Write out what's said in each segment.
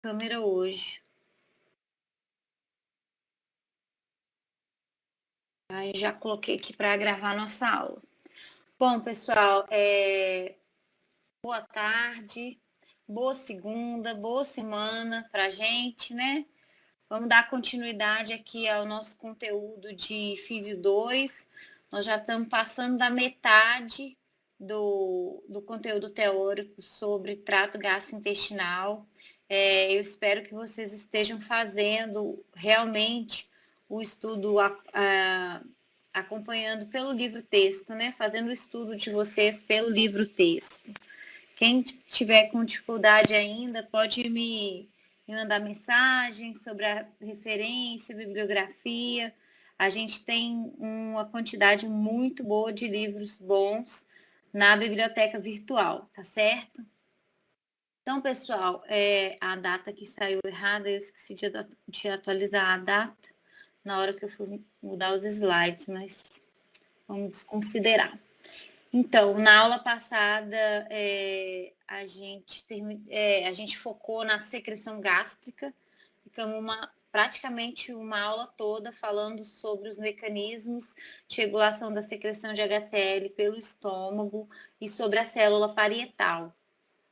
Câmera hoje. Aí já coloquei aqui para gravar nossa aula. Bom, pessoal, boa tarde, boa segunda, boa semana para a gente, né? Vamos dar continuidade aqui ao nosso conteúdo de Físio 2. Nós já estamos passando da metade do conteúdo teórico sobre trato gastrointestinal. Eu espero que vocês estejam fazendo realmente o estudo acompanhando pelo livro-texto, né? Fazendo o estudo de vocês pelo livro-texto. Quem tiver com dificuldade ainda, pode me mandar mensagem sobre a referência, bibliografia. A gente tem uma quantidade muito boa de livros bons na biblioteca virtual, tá certo? Então, pessoal, a data que saiu errada, eu esqueci de atualizar a data na hora que eu fui mudar os slides, mas vamos desconsiderar. Então, na aula passada, a gente focou na secreção gástrica, ficamos praticamente uma aula toda falando sobre os mecanismos de regulação da secreção de HCl pelo estômago e sobre a célula parietal.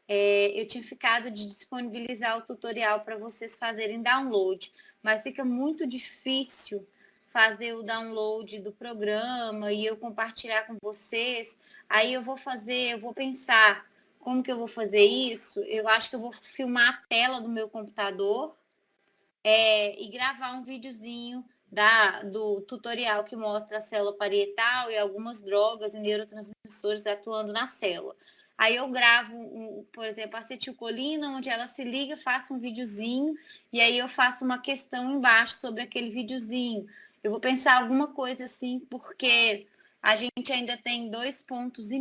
Eu tinha ficado de disponibilizar o tutorial para vocês fazerem download, mas fica muito difícil fazer o download do programa e eu compartilhar com vocês. Aí eu vou pensar como que eu vou fazer isso. Eu acho que eu vou filmar a tela do meu computador e gravar um videozinho do tutorial que mostra a célula parietal e algumas drogas e neurotransmissores atuando na célula. Aí eu gravo, por exemplo, a acetilcolina, onde ela se liga, faço um videozinho e aí eu faço uma questão embaixo sobre aquele videozinho. Eu vou pensar alguma coisa assim, porque a gente ainda tem 2,5 pontos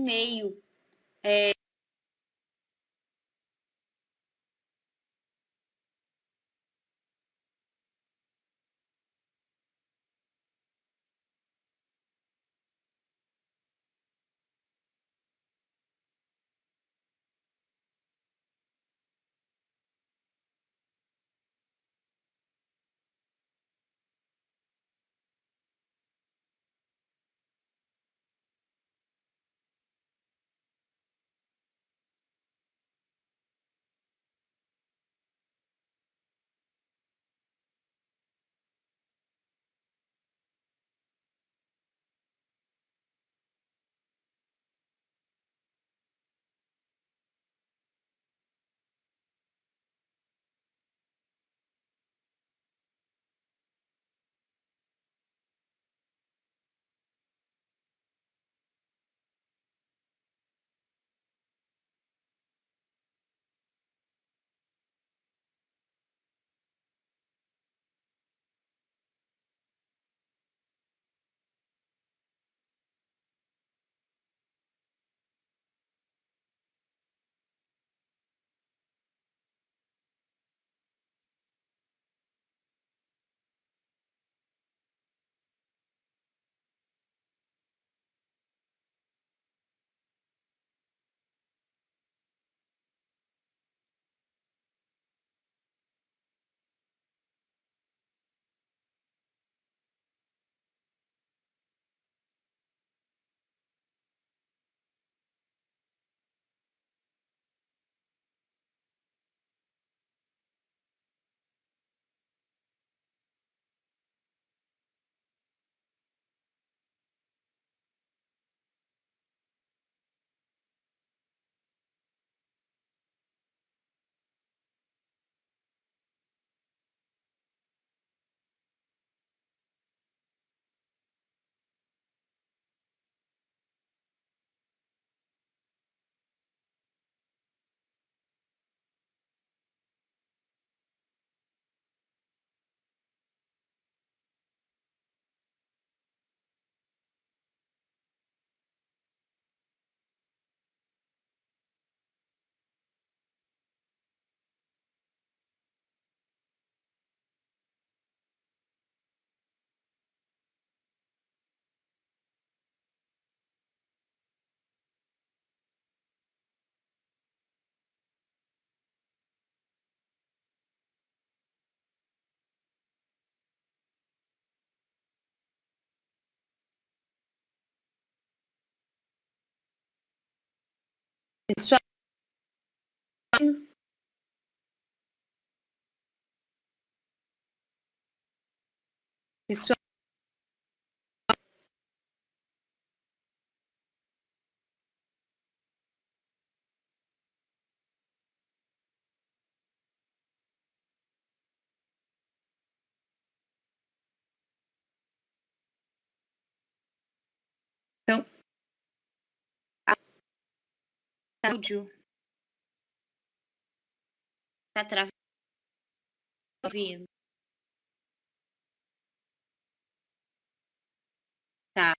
Pessoal, pessoal, então, áudio tá travando. Tá.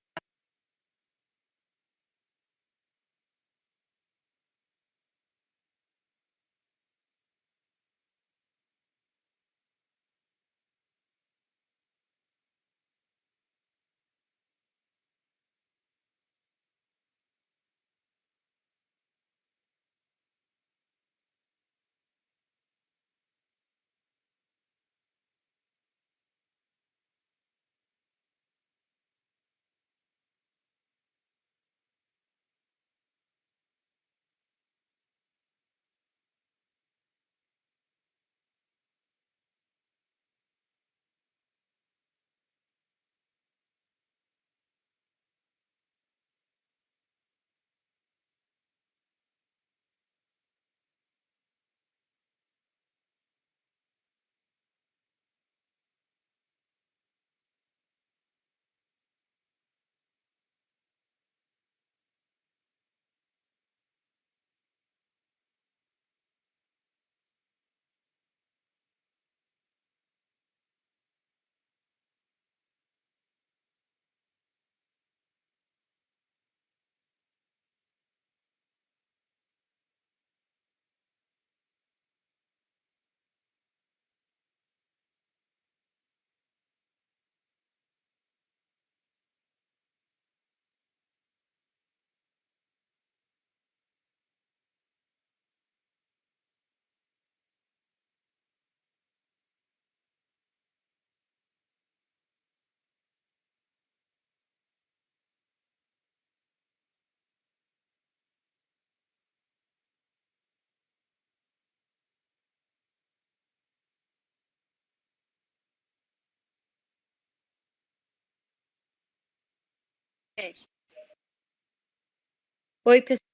Oi, pessoal.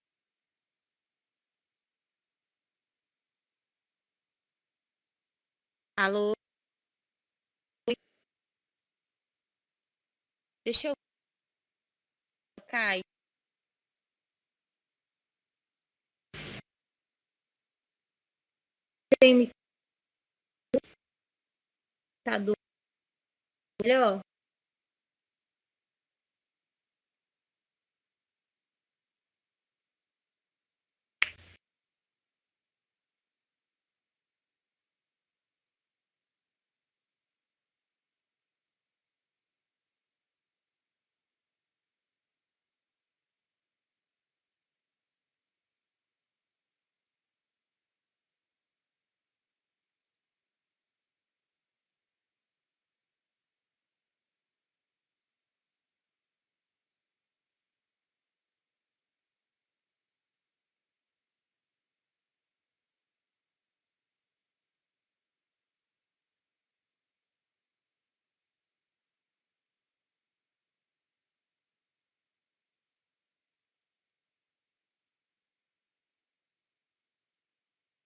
Alô? Deixa eu cair. Tem computador melhor?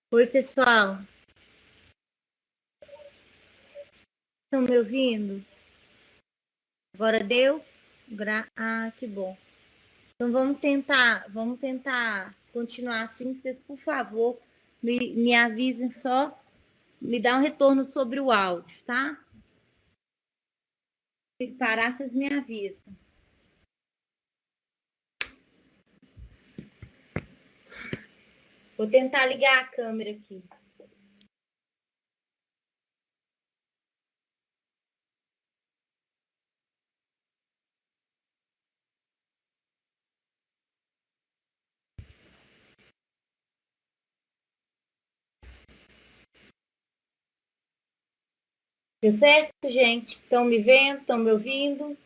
Oi, pessoal. Estão me ouvindo? Agora deu? Ah, que bom. Então vamos tentar continuar assim. Vocês, por favor, me avisem só, me dá um retorno sobre o áudio, tá? Se parar, vocês me avisam. Vou tentar ligar a câmera aqui. Deu certo, gente? Estão me vendo? Estão me ouvindo?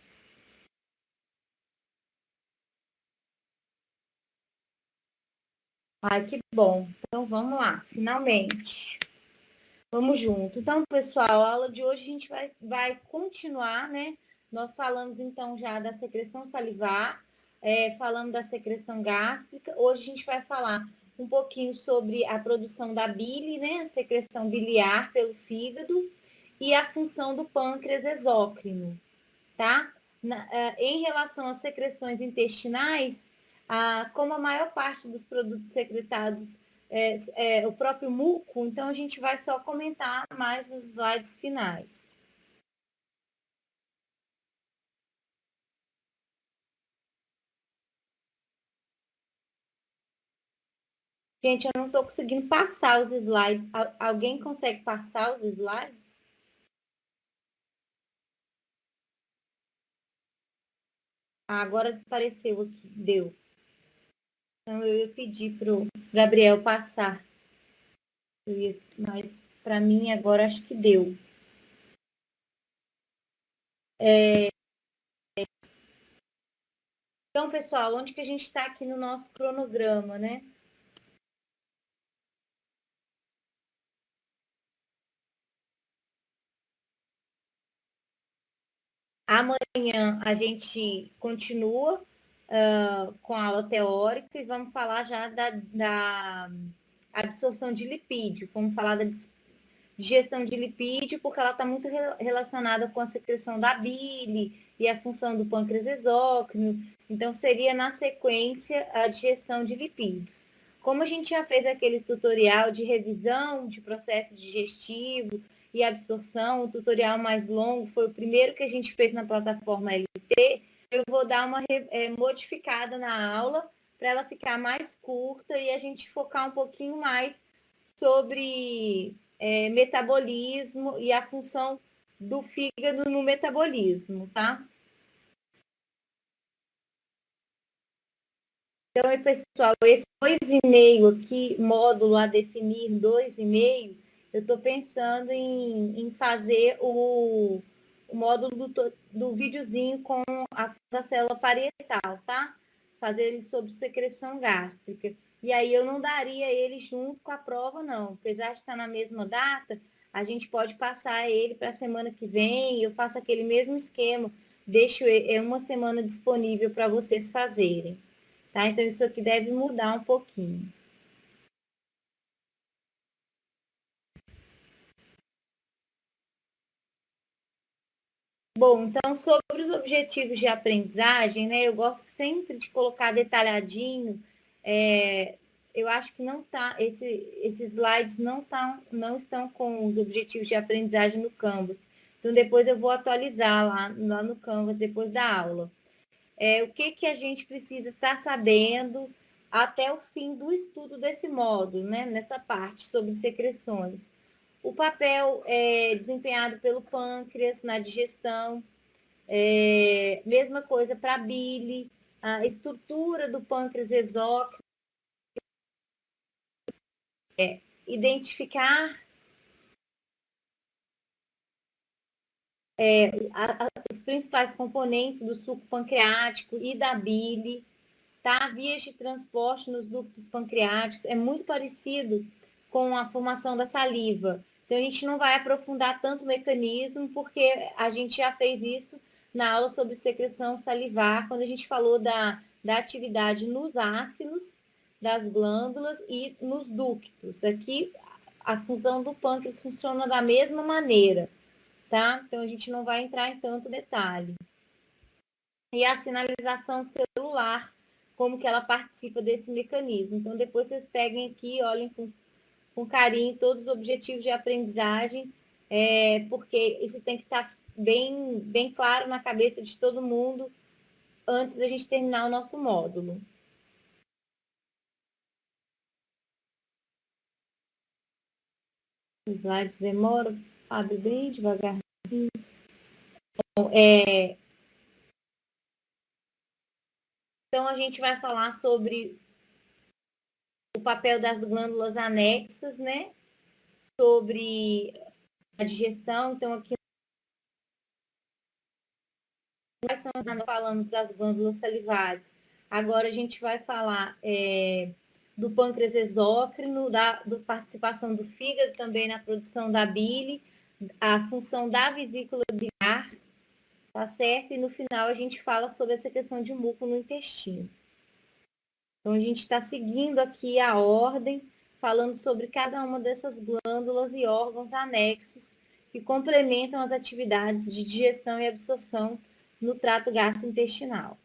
Ai, que bom. Então, vamos lá, finalmente. Vamos junto. Então, pessoal, a aula de hoje a gente vai continuar, né? Nós falamos, então, já da secreção salivar, falamos da secreção gástrica. Hoje a gente vai falar um pouquinho sobre a produção da bile, né? A secreção biliar pelo fígado e a função do pâncreas exócrino, tá? Em relação às secreções intestinais, como a maior parte dos produtos secretados o próprio muco, então a gente vai só comentar mais nos slides finais. Gente, eu não estou conseguindo passar os slides. Alguém consegue passar os slides? Agora apareceu aqui, deu. Então eu ia pedir para o Gabriel passar. Mas para mim agora acho que deu. Então, pessoal, onde que a gente está aqui no nosso cronograma, né? Amanhã a gente continua com a aula teórica e vamos falar já da absorção de lipídio. Vamos falar da digestão de lipídio, porque ela está muito relacionada com a secreção da bile e a função do pâncreas exócrino. Então, seria na sequência a digestão de lipídios. Como a gente já fez aquele tutorial de revisão de processo digestivo e absorção, o tutorial mais longo foi o primeiro que a gente fez na plataforma LT, eu vou dar uma modificada na aula para ela ficar mais curta e a gente focar um pouquinho mais sobre metabolismo e a função do fígado no metabolismo, tá? Então, pessoal, esse 2,5 aqui, módulo a definir 2,5, eu estou pensando em fazer o módulo do videozinho com da célula parietal, tá? Fazer ele sobre secreção gástrica. E aí eu não daria ele junto com a prova, não. Apesar de estar na mesma data, a gente pode passar ele para a semana que vem, eu faço aquele mesmo esquema, deixo uma semana disponível para vocês fazerem. Tá? Então, isso aqui deve mudar um pouquinho. Bom, então, sobre os objetivos de aprendizagem, né? Eu gosto sempre de colocar detalhadinho. Eu acho que não tá, esses slides não estão com os objetivos de aprendizagem no Canvas. Então, depois eu vou atualizar lá no Canvas, depois da aula. O que a gente precisa estar sabendo até o fim do estudo desse módulo, né? Nessa parte sobre secreções. O papel desempenhado pelo pâncreas na digestão, mesma coisa para a bile, a estrutura do pâncreas exócrino, identificar os principais componentes do suco pancreático e da bile, tá? Vias de transporte nos ductos pancreáticos, é muito parecido com a formação da saliva. Então, a gente não vai aprofundar tanto o mecanismo, porque a gente já fez isso na aula sobre secreção salivar, quando a gente falou da atividade nos ácidos das glândulas e nos ductos. Aqui, a função do pâncreas funciona da mesma maneira, tá? Então, a gente não vai entrar em tanto detalhe. E a sinalização celular, como que ela participa desse mecanismo. Então, depois vocês peguem aqui, olhem com carinho todos os objetivos de aprendizagem, porque isso tem que estar bem claro na cabeça de todo mundo antes da gente terminar o nosso módulo. O slide demora, abre bem devagarzinho. Então, a gente vai falar sobre o papel das glândulas anexas, né? Sobre a digestão. Então, aqui nós falamos das glândulas salivares. Agora a gente vai falar do pâncreas exócrino, da participação do fígado também na produção da bile, a função da vesícula biliar, tá certo? E no final a gente fala sobre essa questão de muco no intestino. Então a gente está seguindo aqui a ordem, falando sobre cada uma dessas glândulas e órgãos anexos que complementam as atividades de digestão e absorção no trato gastrointestinal.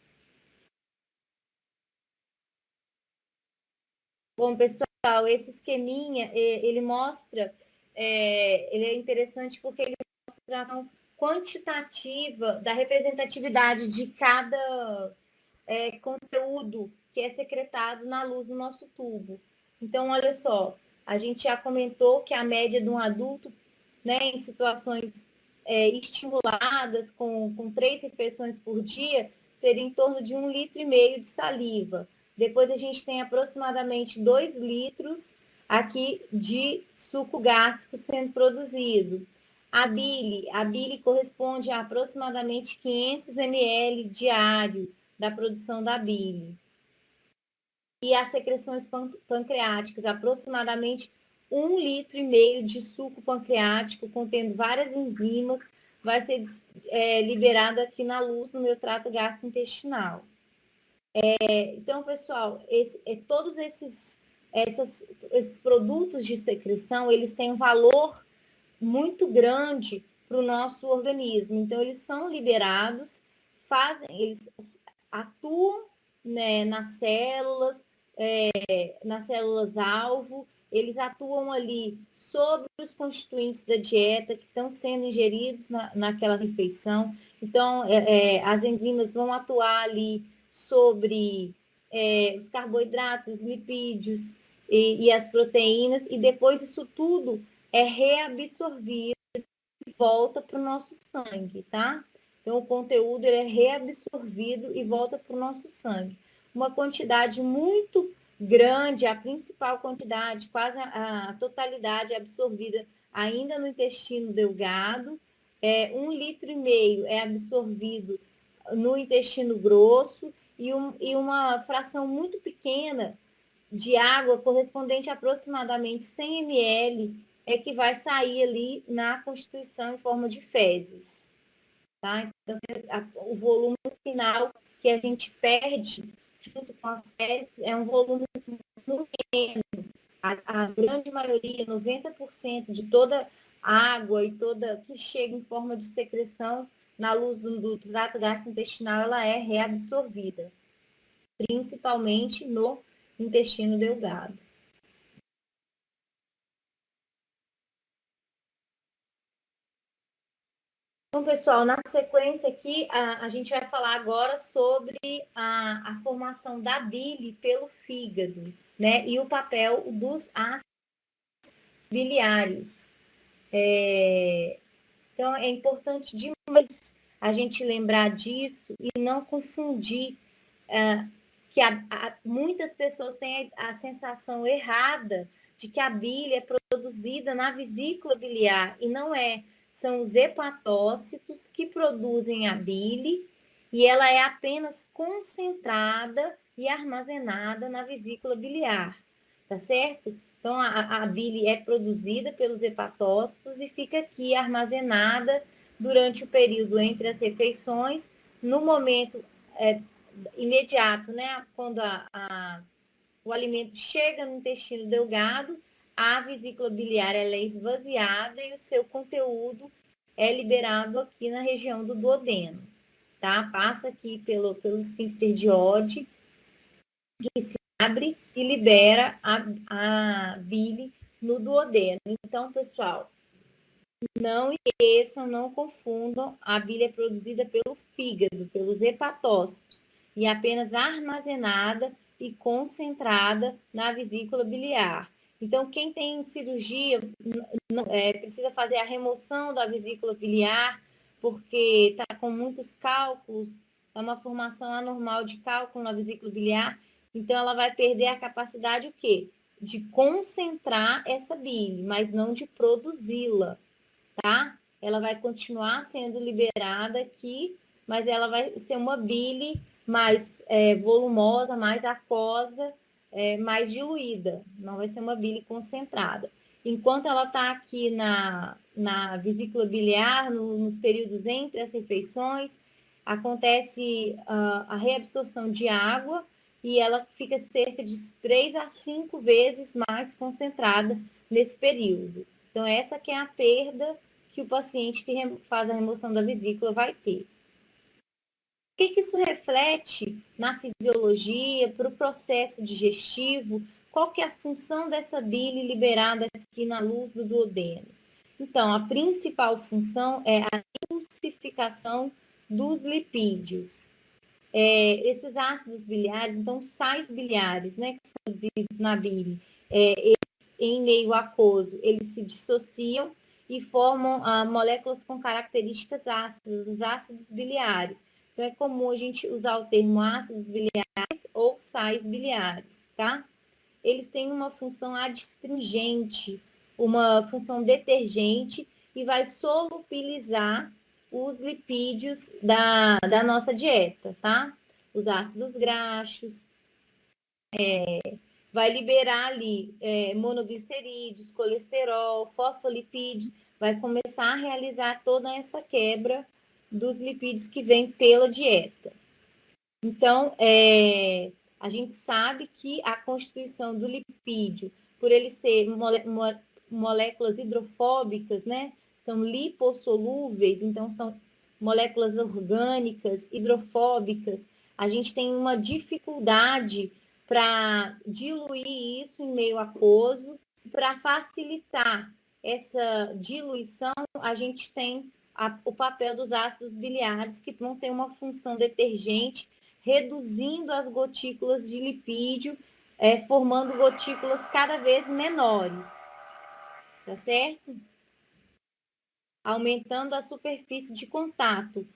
Bom, pessoal, esse esqueminha, ele mostra, ele é interessante porque ele mostra a questão quantitativa da representatividade de cada conteúdo que é secretado na luz do nosso tubo. Então, olha só, a gente já comentou que a média de um adulto, né, em situações estimuladas, com 3 refeições por dia, seria em torno de 1,5 litro de saliva. Depois a gente tem aproximadamente 2 litros aqui de suco gástrico sendo produzido. A bile corresponde a aproximadamente 500 ml diário da produção da bile. E as secreções pancreáticas, aproximadamente 1,5 litro de suco pancreático, contendo várias enzimas, vai ser liberado aqui na luz no meu trato gastrointestinal. Então, pessoal, todos esses produtos de secreção, eles têm um valor muito grande para o nosso organismo. Então, eles são liberados, eles atuam, né, nas células-alvo, eles atuam ali sobre os constituintes da dieta que estão sendo ingeridos naquela refeição. Então, as enzimas vão atuar ali sobre os carboidratos, os lipídios e as proteínas, e depois isso tudo é reabsorvido e volta para o nosso sangue, tá? Então, o conteúdo ele é reabsorvido e volta para o nosso sangue. Uma quantidade muito grande, a principal quantidade, quase a totalidade absorvida ainda no intestino delgado. 1,5 litro é absorvido no intestino grosso e uma fração muito pequena de água, correspondente a aproximadamente 100 ml, é que vai sair ali na constituição em forma de fezes. Tá? Então, o volume final que a gente perde junto com as fezes é um volume muito pequeno. A grande maioria, 90% de toda a água e toda que chega em forma de secreção na luz do trato gastrointestinal, ela é reabsorvida, principalmente no intestino delgado. Então, pessoal, na sequência aqui, a gente vai falar agora sobre a formação da bile pelo fígado, né? E o papel dos ácidos biliares. Então, é importante demais a gente lembrar disso e não confundir que muitas pessoas têm a sensação errada de que a bile é produzida na vesícula biliar, e não é. São os hepatócitos que produzem a bile, e ela é apenas concentrada e armazenada na vesícula biliar, tá certo? Então, a bile é produzida pelos hepatócitos e fica aqui armazenada durante o período entre as refeições, no momento imediato, né? Quando o alimento chega no intestino delgado, a vesícula biliar ela é esvaziada e o seu conteúdo é liberado aqui na região do duodeno, tá? Passa aqui pelo esfíncter de Oddi, que se abre e libera a bile no duodeno. Então, pessoal, não esqueçam, não confundam, a bile é produzida pelo fígado, pelos hepatócitos, e apenas armazenada e concentrada na vesícula biliar. Então, quem tem cirurgia precisa fazer a remoção da vesícula biliar, porque está com muitos cálculos, é uma formação anormal de cálculo na vesícula biliar, então ela vai perder a capacidade o quê? De concentrar essa bile, mas não de produzi-la, tá? Ela vai continuar sendo liberada aqui, mas ela vai ser uma bile mais volumosa, mais aquosa, mais diluída, não vai ser uma bile concentrada. Enquanto ela está aqui na vesícula biliar, nos períodos entre as refeições, acontece a reabsorção de água e ela fica cerca de 3 a 5 vezes mais concentrada nesse período. Então, essa que é a perda que o paciente que faz a remoção da vesícula vai ter. O que isso reflete na fisiologia, para o processo digestivo? Qual que é a função dessa bile liberada aqui na luz do duodeno? Então, a principal função é a emulsificação dos lipídios. Esses ácidos biliares, então, sais biliares, né, que são produzidos na bile, em meio aquoso, eles se dissociam e formam moléculas com características ácidas, os ácidos biliares. Então, é comum a gente usar o termo ácidos biliares ou sais biliares, tá? Eles têm uma função adstringente, uma função detergente e vai solubilizar os lipídios da nossa dieta, tá? Os ácidos graxos, vai liberar ali monoglicerídeos, colesterol, fosfolipídios, vai começar a realizar toda essa quebra dos lipídios que vem pela dieta. Então, a gente sabe que a constituição do lipídio, por ele ser moléculas hidrofóbicas, né? São lipossolúveis, então são moléculas orgânicas, hidrofóbicas. A gente tem uma dificuldade para diluir isso em meio aquoso. Para facilitar essa diluição, a gente tem o papel dos ácidos biliares, que vão ter uma função detergente, reduzindo as gotículas de lipídio, formando gotículas cada vez menores, tá certo? Aumentando a superfície de contato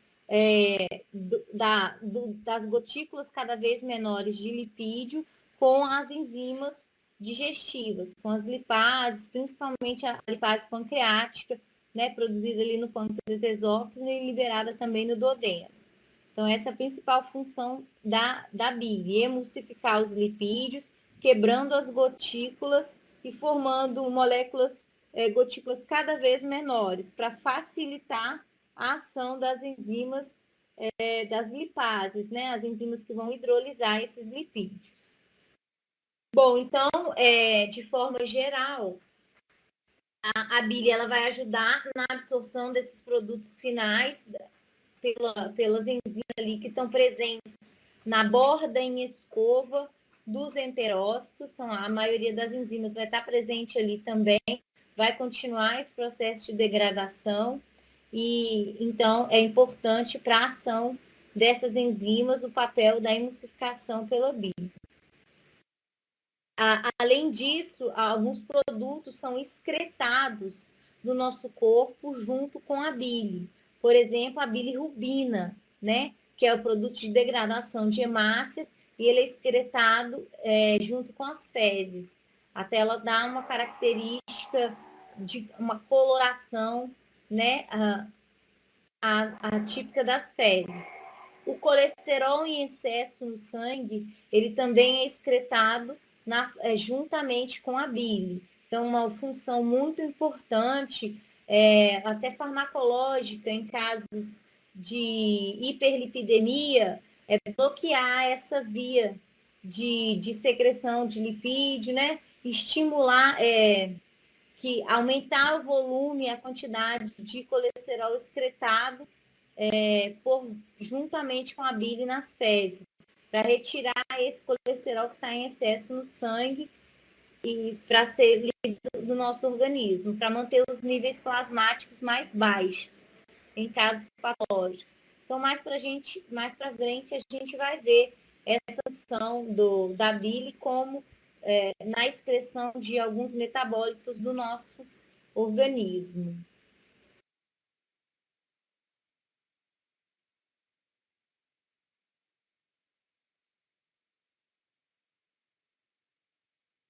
das gotículas cada vez menores de lipídio com as enzimas digestivas, com as lipases, principalmente a lipase pancreática, né, produzida ali no pâncreas exócrino e liberada também no duodeno. Então, essa é a principal função da bile, emulsificar os lipídios, quebrando as gotículas e formando moléculas, gotículas cada vez menores, para facilitar a ação das enzimas, das lipases, né? As enzimas que vão hidrolisar esses lipídios. Bom, então, de forma geral, a bile ela vai ajudar na absorção desses produtos finais, pelas enzimas ali que estão presentes na borda em escova dos enterócitos. Então, a maioria das enzimas vai estar presente ali também, vai continuar esse processo de degradação e, então, é importante para a ação dessas enzimas o papel da emulsificação pela bile. Além disso, alguns produtos são excretados do nosso corpo junto com a bile. Por exemplo, a bilirrubina, né? Que é o produto de degradação de hemácias, e ele é excretado junto com as fezes. Até ela dá uma característica de uma coloração, né? A típica das fezes. O colesterol em excesso no sangue, ele também é excretado juntamente com a bile. Então, uma função muito importante, até farmacológica, em casos de hiperlipidemia, é bloquear essa via de secreção de lipídio, né? Estimular, aumentar o volume, a quantidade de colesterol excretado juntamente com a bile nas fezes, para retirar esse colesterol que está em excesso no sangue e para ser livre do nosso organismo, para manter os níveis plasmáticos mais baixos em casos patológicos. Então, mais para frente, a gente vai ver essa função da bile como na excreção de alguns metabólitos do nosso organismo.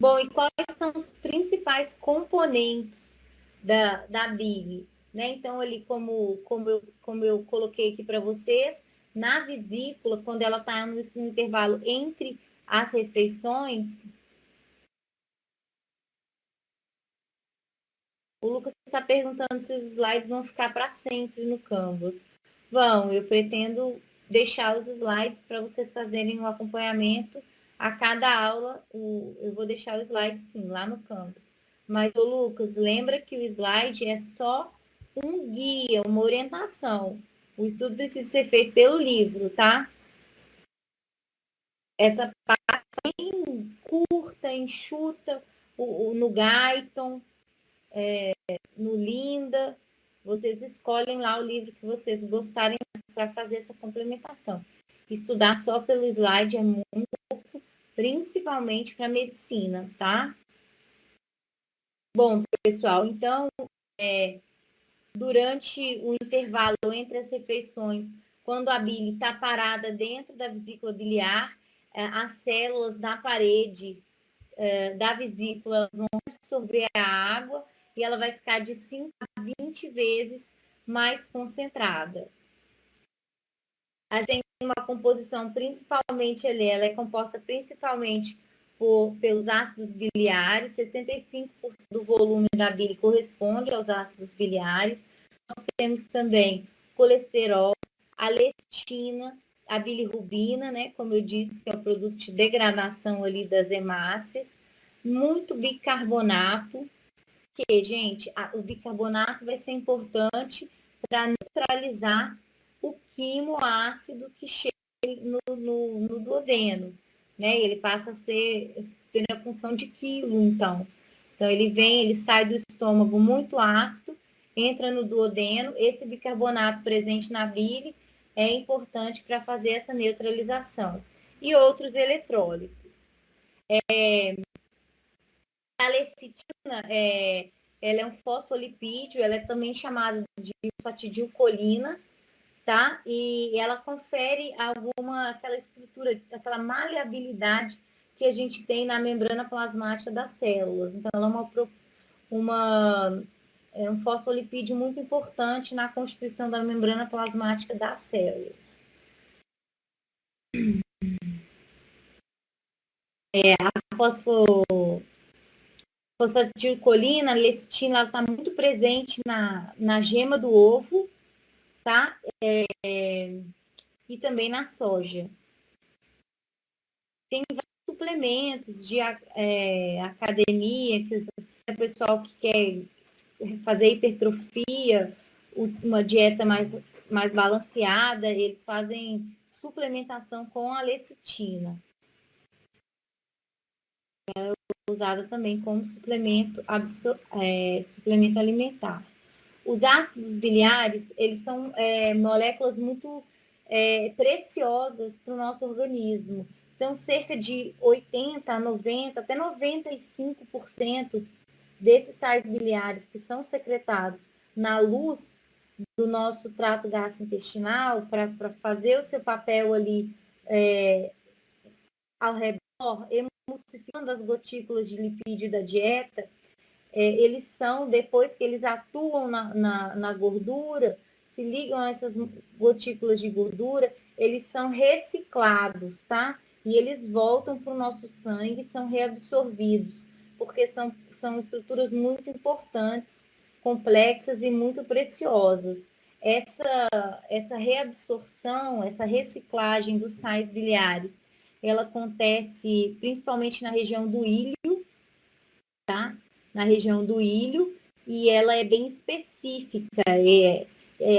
Bom, e quais são os principais componentes da bile? Né? Então, ali, como eu coloquei aqui para vocês, na vesícula, quando ela está no intervalo entre as refeições, O Lucas está perguntando se os slides vão ficar para sempre no Canvas. Vão, eu pretendo deixar os slides para vocês fazerem um acompanhamento a cada aula. Eu vou deixar o slide, sim, lá no Canvas. Mas, ô Lucas, lembra que o slide é só um guia, uma orientação. O estudo precisa ser feito pelo livro, tá? Essa parte bem curta, enxuta, no Guyton, no Linda, vocês escolhem lá o livro que vocês gostarem para fazer essa complementação. Estudar só pelo slide é muito pouco, principalmente para medicina, tá? Bom, pessoal, então, durante o intervalo entre as refeições, quando a bile está parada dentro da vesícula biliar, as células da parede da vesícula vão absorver a água e ela vai ficar de 5 a 20 vezes mais concentrada. A gente tem uma composição principalmente, ela é composta principalmente pelos ácidos biliares, 65% do volume da bile corresponde aos ácidos biliares. Nós temos também colesterol, a lectina, a bilirrubina, né, como eu disse, que é o produto de degradação ali das hemácias, muito bicarbonato, que, gente, o bicarbonato vai ser importante para neutralizar o quimoácido que chega no duodeno, né? Ele passa a ter a função de quilo, então. Então, ele sai do estômago muito ácido, entra no duodeno, esse bicarbonato presente na bile é importante para fazer essa neutralização. E outros eletrólitos. A lecitina, ela é um fosfolipídio, ela é também chamada de fatidilcolina, tá? E ela confere aquela estrutura, aquela maleabilidade que a gente tem na membrana plasmática das células. Então, ela é um fosfolipídio muito importante na constituição da membrana plasmática das células. A fosfatidilcolina, a lecitina, ela está muito presente na gema do ovo, tá? E também na soja. Tem vários suplementos de academia, que o pessoal que quer fazer hipertrofia, uma dieta mais balanceada, eles fazem suplementação com a lecitina. É usada também como suplemento alimentar. Os ácidos biliares, eles são moléculas muito preciosas para o nosso organismo. Então, cerca de 80, 90, até 95% desses sais biliares que são secretados na luz do nosso trato gastrointestinal para fazer o seu papel ali ao redor, emulsificando as gotículas de lipídio da dieta, eles são, depois que eles atuam na gordura, se ligam a essas gotículas de gordura, eles são reciclados, tá? E eles voltam para o nosso sangue, são reabsorvidos, porque são estruturas muito importantes, complexas e muito preciosas. Essa reabsorção, essa reciclagem dos sais biliares, ela acontece principalmente na região do ilho, tá? Na região do ilho, e ela é bem específica.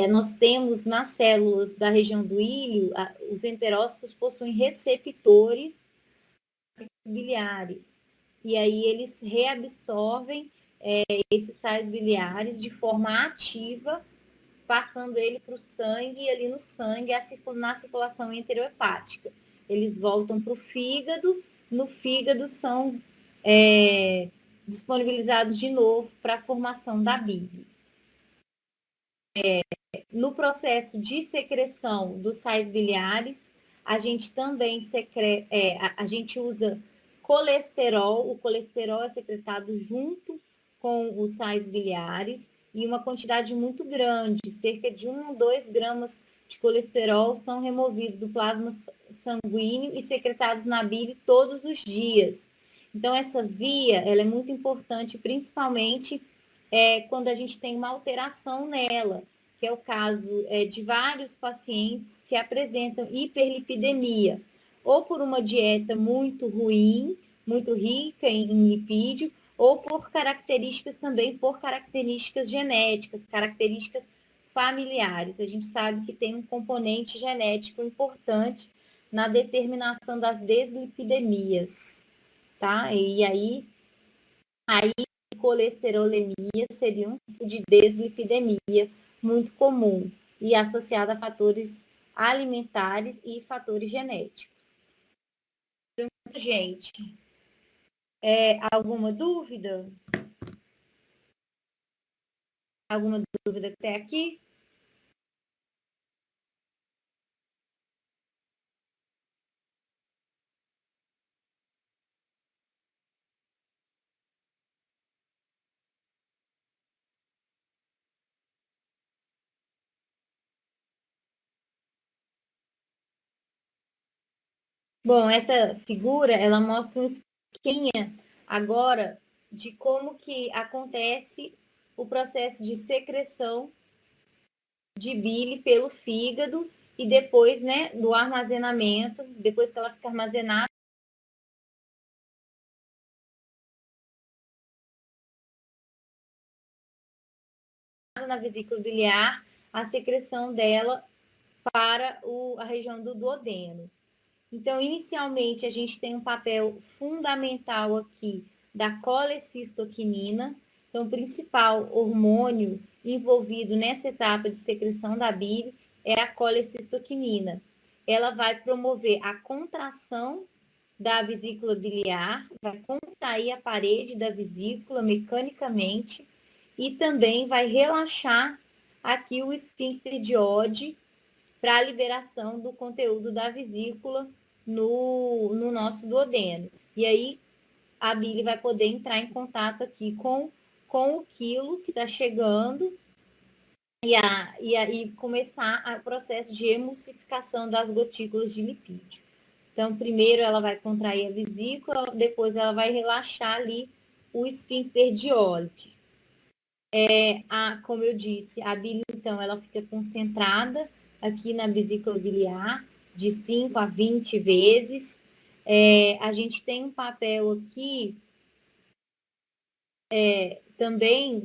Nós temos nas células da região do ilho, os enterócitos possuem receptores biliares, e aí eles reabsorvem esses sais biliares de forma ativa, passando ele para o sangue, e ali no sangue, na circulação enterohepática. Eles voltam para o fígado, no fígado são disponibilizados de novo para a formação da bile. No processo de secreção dos sais biliares, a gente também a gente usa colesterol. O colesterol é secretado junto com os sais biliares e uma quantidade muito grande, cerca de 1 ou 2 gramas de colesterol são removidos do plasma sanguíneo e secretados na bile todos os dias. Então, essa via ela é muito importante, principalmente quando a gente tem uma alteração nela, que é o caso de vários pacientes que apresentam hiperlipidemia, ou por uma dieta muito ruim, muito rica em lipídio, ou por características também, por características genéticas, características familiares. A gente sabe que tem um componente genético importante na determinação das deslipidemias, tá? E aí colesterolemia seria um tipo de deslipidemia muito comum e associada a fatores alimentares e fatores genéticos. Gente, alguma dúvida? Alguma dúvida até aqui? Bom, essa figura, ela mostra um esquema agora de como que acontece o processo de secreção de bile pelo fígado e depois, né, do armazenamento, depois que ela fica armazenada na vesícula biliar, a secreção dela para a região do duodeno. Então, inicialmente, a gente tem um papel fundamental aqui da colecistoquinina. Então, o principal hormônio envolvido nessa etapa de secreção da bile é a colecistoquinina. Ela vai promover a contração da vesícula biliar, vai contrair a parede da vesícula mecanicamente e também vai relaxar aqui o esfíncter de Oddi para a liberação do conteúdo da vesícula no nosso duodeno. E aí a bile vai poder entrar em contato aqui com o quilo que está chegando e começar o processo de emulsificação das gotículas de lipídio. Então, primeiro ela vai contrair a vesícula, depois ela vai relaxar ali o esfíncter de Oddi. Como eu disse, a bile, então, ela fica concentrada aqui na vesícula biliar, de 5 a 20 vezes. A gente tem um papel aqui também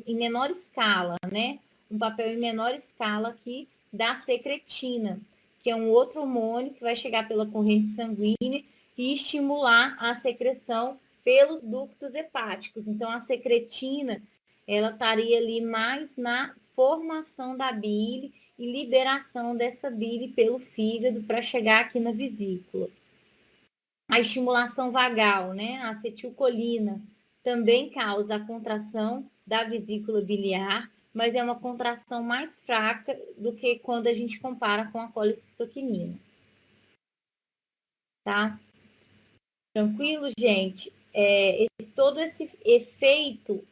em menor escala, né? Um papel em menor escala aqui da secretina, que é um outro hormônio que vai chegar pela corrente sanguínea e estimular a secreção pelos ductos hepáticos. Então, a secretina, ela estaria ali mais na formação da bile e liberação dessa bile pelo fígado para chegar aqui na vesícula. A estimulação vagal, né? A acetilcolina, também causa a contração da vesícula biliar, mas é uma contração mais fraca do que quando a gente compara com a colecistoquinina. Tá? Tranquilo, gente? Todo esse efeito,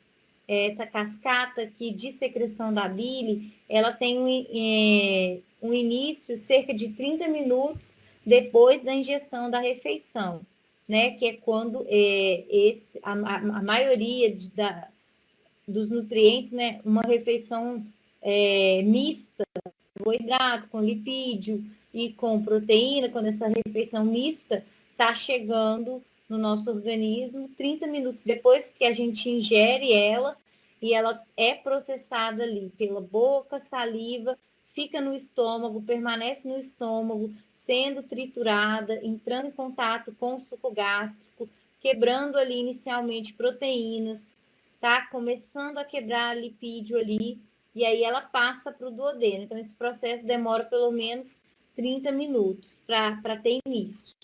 essa cascata aqui de secreção da bile, ela tem um início cerca de 30 minutos depois da ingestão da refeição, né? Que é quando a maioria dos nutrientes, né? Uma refeição mista, carboidrato com lipídio e com proteína, quando essa refeição mista está chegando no nosso organismo, 30 minutos depois que a gente ingere ela, e ela é processada ali pela boca, saliva, fica no estômago, permanece no estômago, sendo triturada, entrando em contato com o suco gástrico, quebrando ali inicialmente proteínas, tá? Começando a quebrar lipídio ali, e aí ela passa para o duodeno. Então, esse processo demora pelo menos 30 minutos para ter início.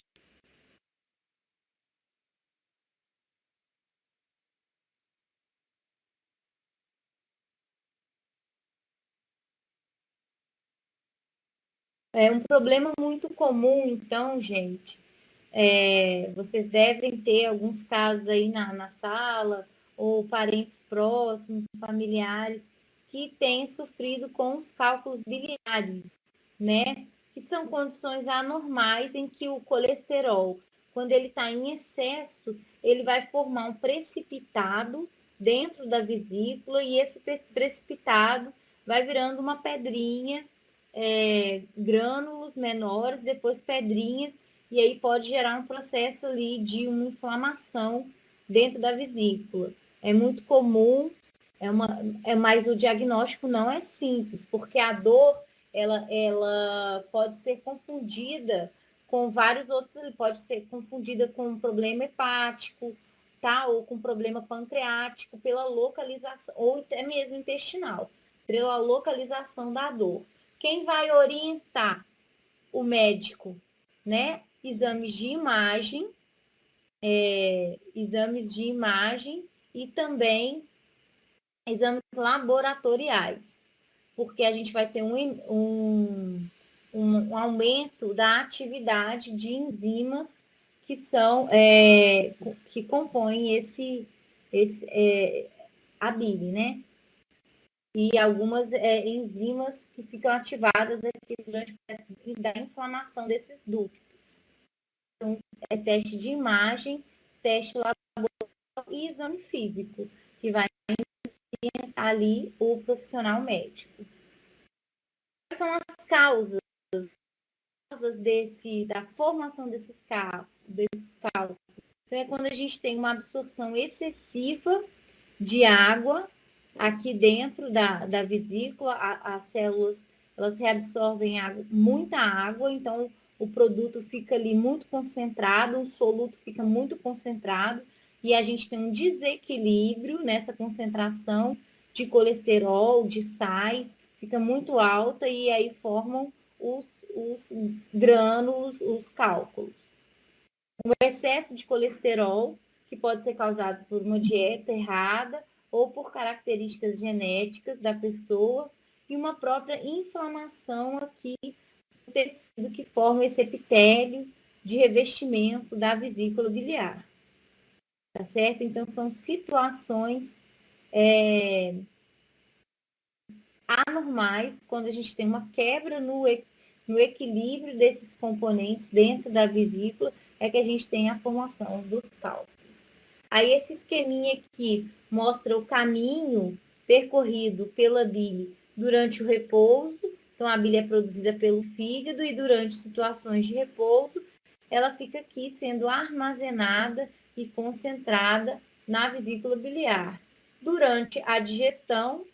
É um problema muito comum, então, gente. Vocês devem ter alguns casos aí na sala, ou parentes próximos, familiares, que têm sofrido com os cálculos biliares, né? Que são condições anormais em que o colesterol, quando ele está em excesso, ele vai formar um precipitado dentro da vesícula e esse precipitado vai virando uma pedrinha, grânulos menores, depois pedrinhas, e aí pode gerar um processo ali de uma inflamação dentro da vesícula. É muito comum, mas o diagnóstico não é simples, porque a dor ela pode ser confundida com vários outros, ele pode ser confundida com um problema hepático, tá? Ou com problema pancreático, pela localização, ou até mesmo intestinal, pela localização da dor. Quem vai orientar o médico, né? Exames de imagem e também exames laboratoriais, porque a gente vai ter um aumento da atividade de enzimas que são que compõem a bile, né? E algumas enzimas que ficam ativadas aqui durante o processo da inflamação desses ductos. Então, é teste de imagem, teste laboratorial e exame físico, que vai ali o profissional médico. Quais são as causas da formação desses cálculos? Então, é quando a gente tem uma absorção excessiva de água aqui dentro da vesícula, as células elas reabsorvem muita água, então o produto fica ali muito concentrado, o soluto fica muito concentrado, e a gente tem um desequilíbrio nessa concentração de colesterol, de sais, fica muito alta, e aí formam os grânulos, os cálculos. O excesso de colesterol, que pode ser causado por uma dieta errada ou por características genéticas da pessoa, e uma própria inflamação aqui no tecido que forma esse epitélio de revestimento da vesícula biliar. Tá certo? Então, são situações anormais quando a gente tem uma quebra no equilíbrio desses componentes dentro da vesícula, é que a gente tem a formação dos cálculos. Aí esse esqueminha aqui mostra o caminho percorrido pela bile durante o repouso. Então, a bile é produzida pelo fígado e durante situações de repouso, ela fica aqui sendo armazenada e concentrada na vesícula biliar. Durante a digestão,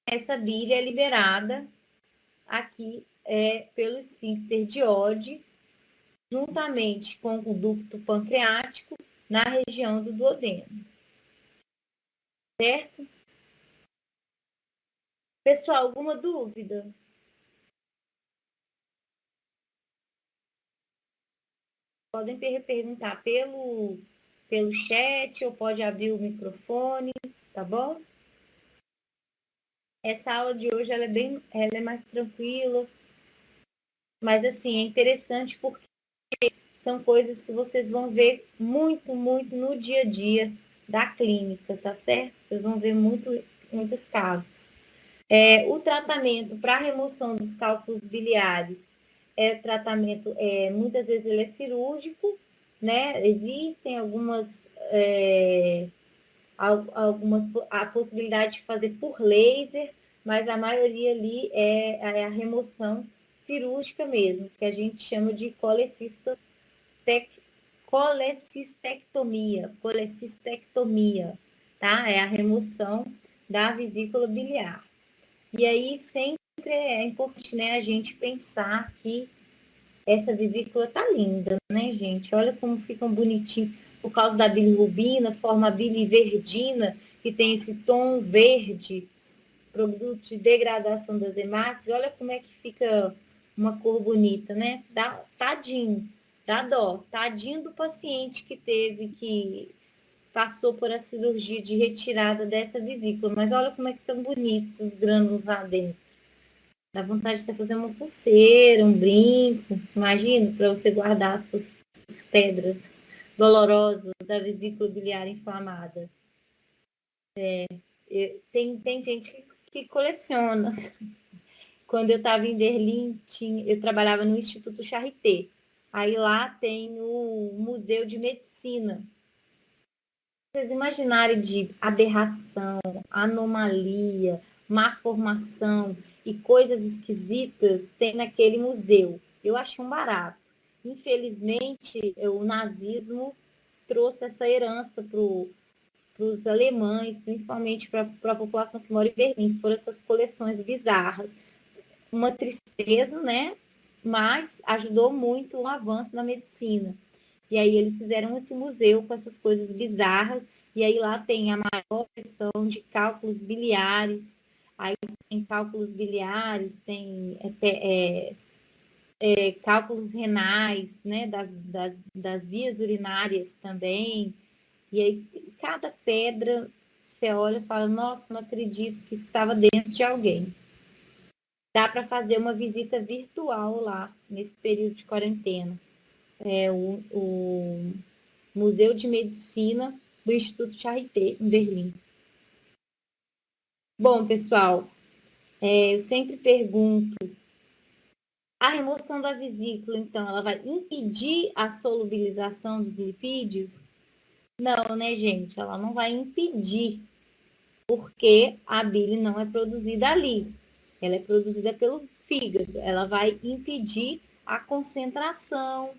essa bile é liberada aqui pelo esfíncter de Oddi, juntamente com o ducto pancreático, na região do duodeno. Certo? Pessoal, alguma dúvida? Podem perguntar pelo chat ou pode abrir o microfone, tá bom? Essa aula de hoje ela é mais tranquila, mas assim, é interessante porque são coisas que vocês vão ver muito, muito no dia a dia da clínica, tá certo? Vocês vão ver muitos casos. O tratamento para a remoção dos cálculos biliares tratamento, muitas vezes ele é cirúrgico, né? Existem a possibilidade de fazer por laser, mas a maioria ali é a remoção cirúrgica mesmo, que a gente chama de colecistectomia, tá? É a remoção da vesícula biliar. E aí sempre é importante, né, a gente pensar que essa vesícula tá linda, né, gente? Olha como ficam bonitinhos. Por causa da bilirrubina, forma a biliverdina, que tem esse tom verde, produto de degradação das hemácias. Olha como é que fica uma cor bonita, né? Tadinho, dá dó. Tadinho do paciente que passou por a cirurgia de retirada dessa vesícula. Mas olha como é que estão bonitos os grânulos lá dentro. Dá vontade de você fazer uma pulseira, um brinco. Imagina, para você guardar as suas pedras dolorosas da vesícula biliar inflamada. Tem gente que coleciona. Quando eu estava em Berlim, eu trabalhava no Instituto Charité. Aí lá tem o Museu de Medicina. vocês imaginarem de aberração, anomalia, má formação e coisas esquisitas, tem naquele museu. Eu achei um barato. Infelizmente, o nazismo trouxe essa herança para os alemães, principalmente para a população que mora em Berlim, foram essas coleções bizarras. Uma tristeza, né? Mas ajudou muito o avanço da medicina. E aí eles fizeram esse museu com essas coisas bizarras, e aí lá tem a maior seção de cálculos biliares, aí tem cálculos biliares, tem cálculos renais, né, das vias urinárias também, e aí cada pedra você olha e fala, nossa, não acredito que isso estava dentro de alguém. Dá para fazer uma visita virtual lá, nesse período de quarentena. O Museu de Medicina do Instituto Charité, em Berlim. Bom, pessoal, eu sempre pergunto, a remoção da vesícula, então, ela vai impedir a solubilização dos lipídios? Não, né, gente? Ela não vai impedir, porque a bile não é produzida ali. Ela é produzida pelo fígado. Ela vai impedir a concentração,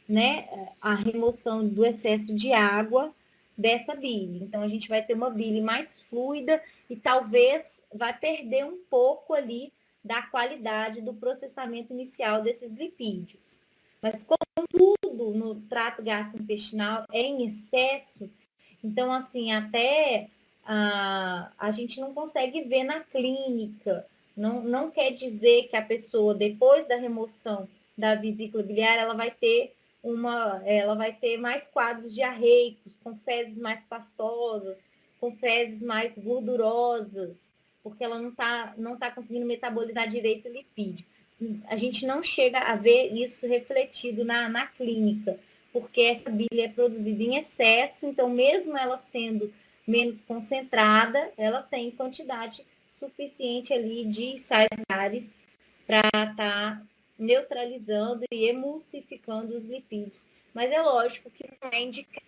né, a remoção do excesso de água dessa bile. Então, a gente vai ter uma bile mais fluida e talvez vai perder um pouco ali da qualidade do processamento inicial desses lipídios. Mas como tudo no trato gastrointestinal é em excesso, então, assim, até a gente não consegue ver na clínica. Não quer dizer que a pessoa, depois da remoção da vesícula biliar, ela vai ter mais quadros diarreicos, com fezes mais pastosas, com fezes mais gordurosas, porque ela não tá conseguindo metabolizar direito o lipídio. A gente não chega a ver isso refletido na clínica, porque essa bile é produzida em excesso, então mesmo ela sendo menos concentrada, ela tem quantidade suficiente ali de sais minerais para estar neutralizando e emulsificando os lipídios. Mas é lógico que não é indicado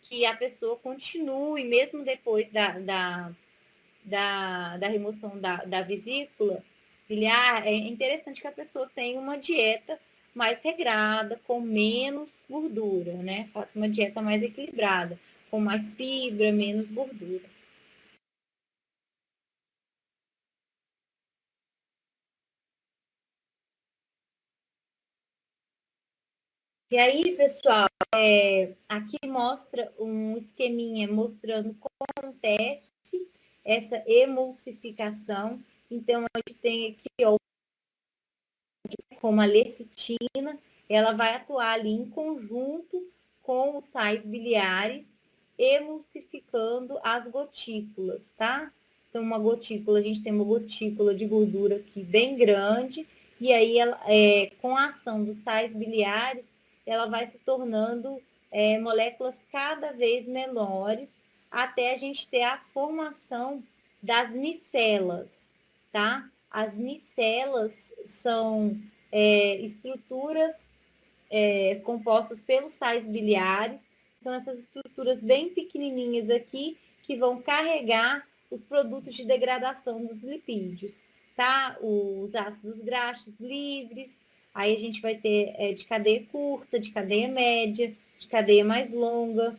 que a pessoa continue, mesmo depois da remoção da vesícula biliar, é interessante que a pessoa tenha uma dieta mais regrada, com menos gordura, né? Faça uma dieta mais equilibrada, com mais fibra, menos gordura. E aí, pessoal, aqui mostra um esqueminha mostrando como acontece essa emulsificação. Então, a gente tem aqui, ó, como a lecitina, ela vai atuar ali em conjunto com os sais biliares, emulsificando as gotículas, tá? Então, uma gotícula, a gente tem uma gotícula de gordura aqui bem grande, e aí, com a ação dos sais biliares, ela vai se tornando moléculas cada vez menores, até a gente ter a formação das micelas, tá? As micelas são estruturas compostas pelos sais biliares, são essas estruturas bem pequenininhas aqui que vão carregar os produtos de degradação dos lipídios, tá? Os ácidos graxos livres, aí a gente vai ter de cadeia curta, de cadeia média, de cadeia mais longa,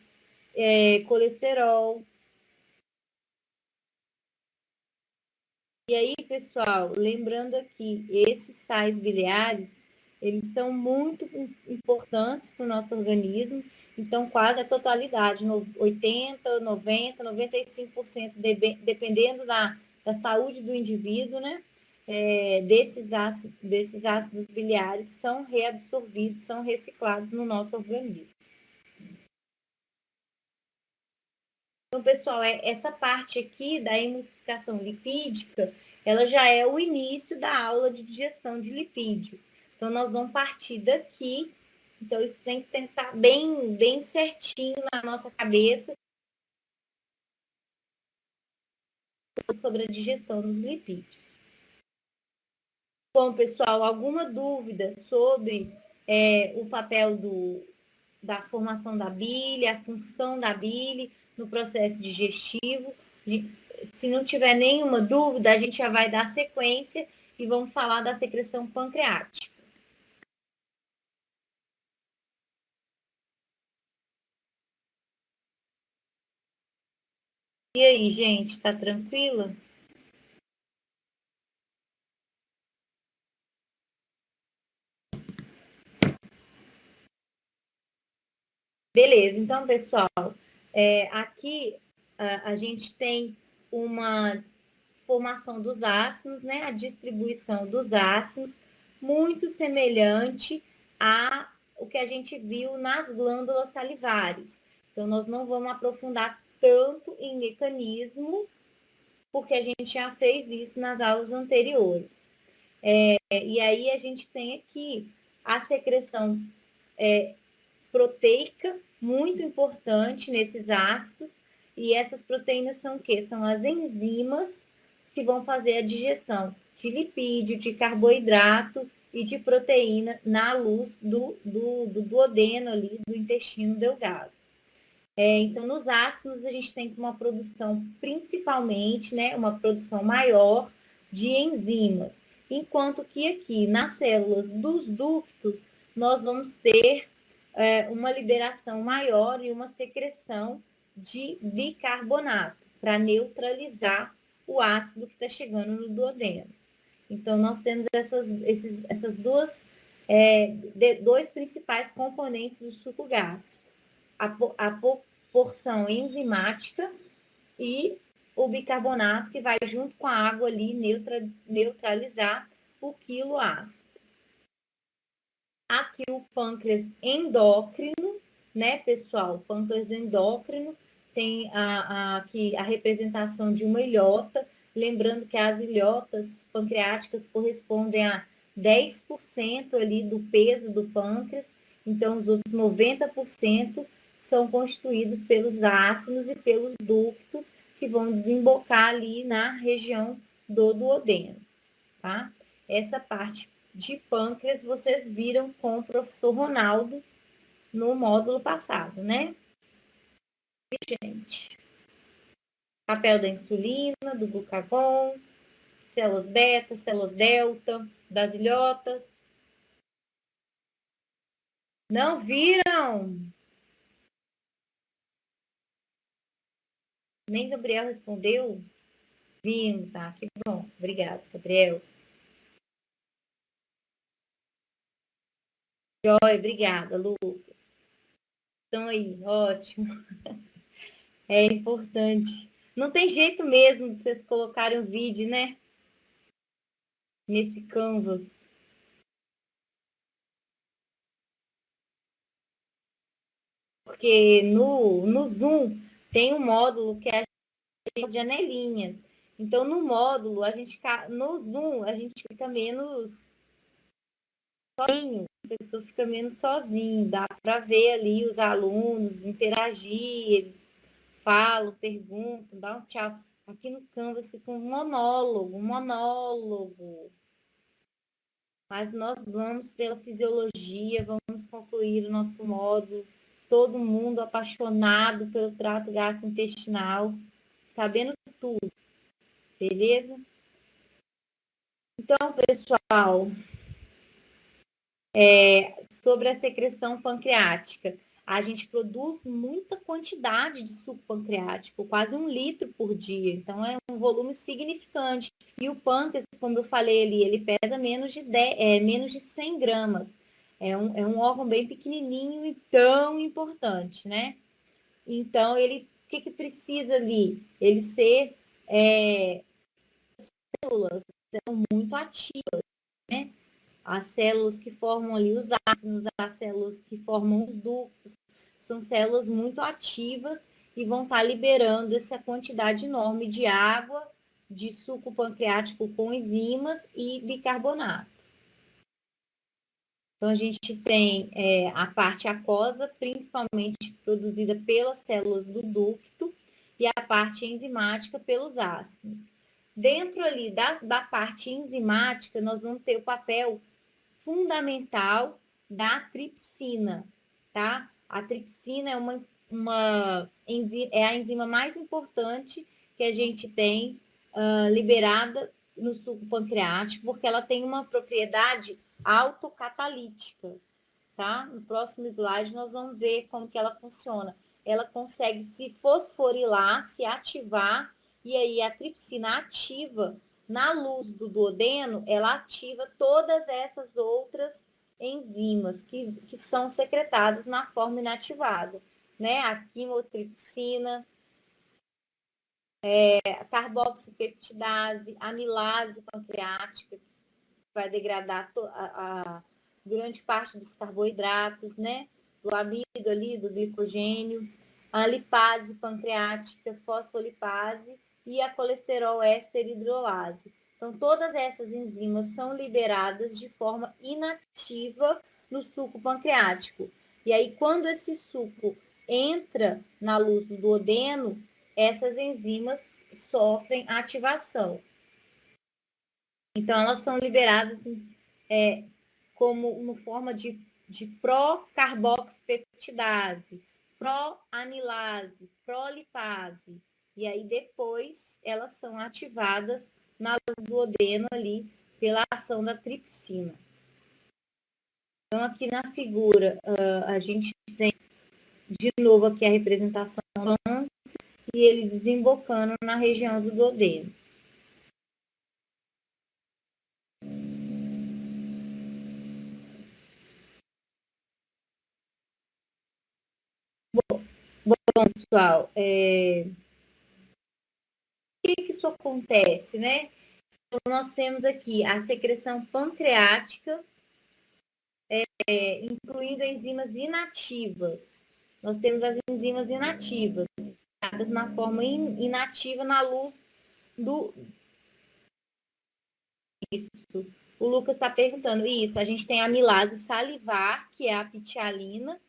colesterol. E aí, pessoal, lembrando aqui, esses sais biliares, eles são muito importantes para o nosso organismo, então quase a totalidade, 80, 90, 95%, dependendo da saúde do indivíduo, né? Desses ácidos biliares são reabsorvidos, são reciclados no nosso organismo. Então, pessoal, essa parte aqui da emulsificação lipídica, ela já é o início da aula de digestão de lipídios. Então, nós vamos partir daqui. Então, isso tem que estar bem certinho na nossa cabeça sobre a digestão dos lipídios. Bom, pessoal, alguma dúvida sobre o papel da formação da bile, a função da bile no processo digestivo. Se não tiver nenhuma dúvida, a gente já vai dar sequência e vamos falar da secreção pancreática. E aí, gente, tá tranquila? Beleza, então, pessoal, aqui a gente tem uma formação dos ácidos, né? A distribuição dos ácidos, muito semelhante a o que a gente viu nas glândulas salivares. Então, nós não vamos aprofundar tanto em mecanismo, porque a gente já fez isso nas aulas anteriores. E aí a gente tem aqui a secreção proteica, muito importante nesses ácidos, e essas proteínas são o quê? São as enzimas que vão fazer a digestão de lipídio, de carboidrato e de proteína na luz do duodeno ali, do intestino delgado. Então, nos ácidos, a gente tem uma produção, principalmente, né, uma produção maior de enzimas, enquanto que aqui, nas células dos ductos, nós vamos ter uma liberação maior e uma secreção de bicarbonato, para neutralizar o ácido que está chegando no duodeno. Então, nós temos essas dois principais componentes do suco gástrico. A porção enzimática e o bicarbonato, que vai junto com a água ali neutralizar o quiloácido. Aqui o pâncreas endócrino, né, pessoal? O pâncreas endócrino tem aqui a representação de uma ilhota, lembrando que as ilhotas pancreáticas correspondem a 10% ali do peso do pâncreas, então os outros 90% são constituídos pelos ácidos e pelos ductos que vão desembocar ali na região do duodeno, tá? Essa parte de pâncreas vocês viram com o professor Ronaldo no módulo passado, né? Gente, papel da insulina, do glucagon, células beta, células delta, das ilhotas. Não viram? Nem Gabriel respondeu? Vimos, que bom. Obrigada, Gabriel. Joia, obrigada, Lucas. Estão aí, ótimo. É importante. Não tem jeito mesmo de vocês colocarem o vídeo, né? Nesse Canvas. Porque no Zoom tem um módulo que é as janelinhas. Então, no módulo, no Zoom, a gente fica menos sozinho, a pessoa fica menos sozinho, dá para ver ali os alunos interagir, eles falam, perguntam, dá um tchau. Aqui no Canvas fica um monólogo. Mas nós vamos pela fisiologia, vamos concluir o nosso módulo, todo mundo apaixonado pelo trato gastrointestinal, sabendo tudo, beleza? Então, pessoal, sobre a secreção pancreática, a gente produz muita quantidade de suco pancreático, quase 1 litro por dia. Então, é um volume significante. E o pâncreas, como eu falei ali, ele pesa menos de 100 gramas. É um órgão bem pequenininho e tão importante, né? Então, o que precisa ali? Ele ser células muito ativas, né? As células que formam ali os ácidos, as células que formam os ductos, são células muito ativas e vão estar liberando essa quantidade enorme de água, de suco pancreático com enzimas e bicarbonato. Então, a gente tem a parte aquosa, principalmente produzida pelas células do ducto, e a parte enzimática pelos ácidos. Dentro ali da parte enzimática, nós vamos ter o papel fundamental da tripsina, tá? A tripsina é a enzima mais importante que a gente tem liberada no suco pancreático, porque ela tem uma propriedade autocatalítica, tá? No próximo slide nós vamos ver como que ela funciona. Ela consegue se fosforilar, se ativar, e aí a tripsina ativa na luz do duodeno, ela ativa todas essas outras enzimas que são secretadas na forma inativada, né? A quimotripsina, a carboxipeptidase, a amilase pancreática, que vai degradar grande parte dos carboidratos, né? Do amido ali, do glicogênio, a lipase pancreática, fosfolipase e a colesterol éster hidrolase. Então, todas essas enzimas são liberadas de forma inativa no suco pancreático. E aí, quando esse suco entra na luz do duodeno, essas enzimas sofrem ativação. Então, elas são liberadas como uma forma de procarboxipeptidase, proamilase, prolipase. E aí, depois, elas são ativadas na duodeno ali pela ação da tripsina. Então, aqui na figura, a gente tem de novo aqui a representação e ele desembocando na região do duodeno. Bom, pessoal, por que isso acontece, né? Então, nós temos aqui a secreção pancreática, incluindo enzimas inativas. Nós temos as enzimas inativas, na forma inativa na luz do... Isso. O Lucas está perguntando isso. A gente tem a amilase salivar, que é a pitialina,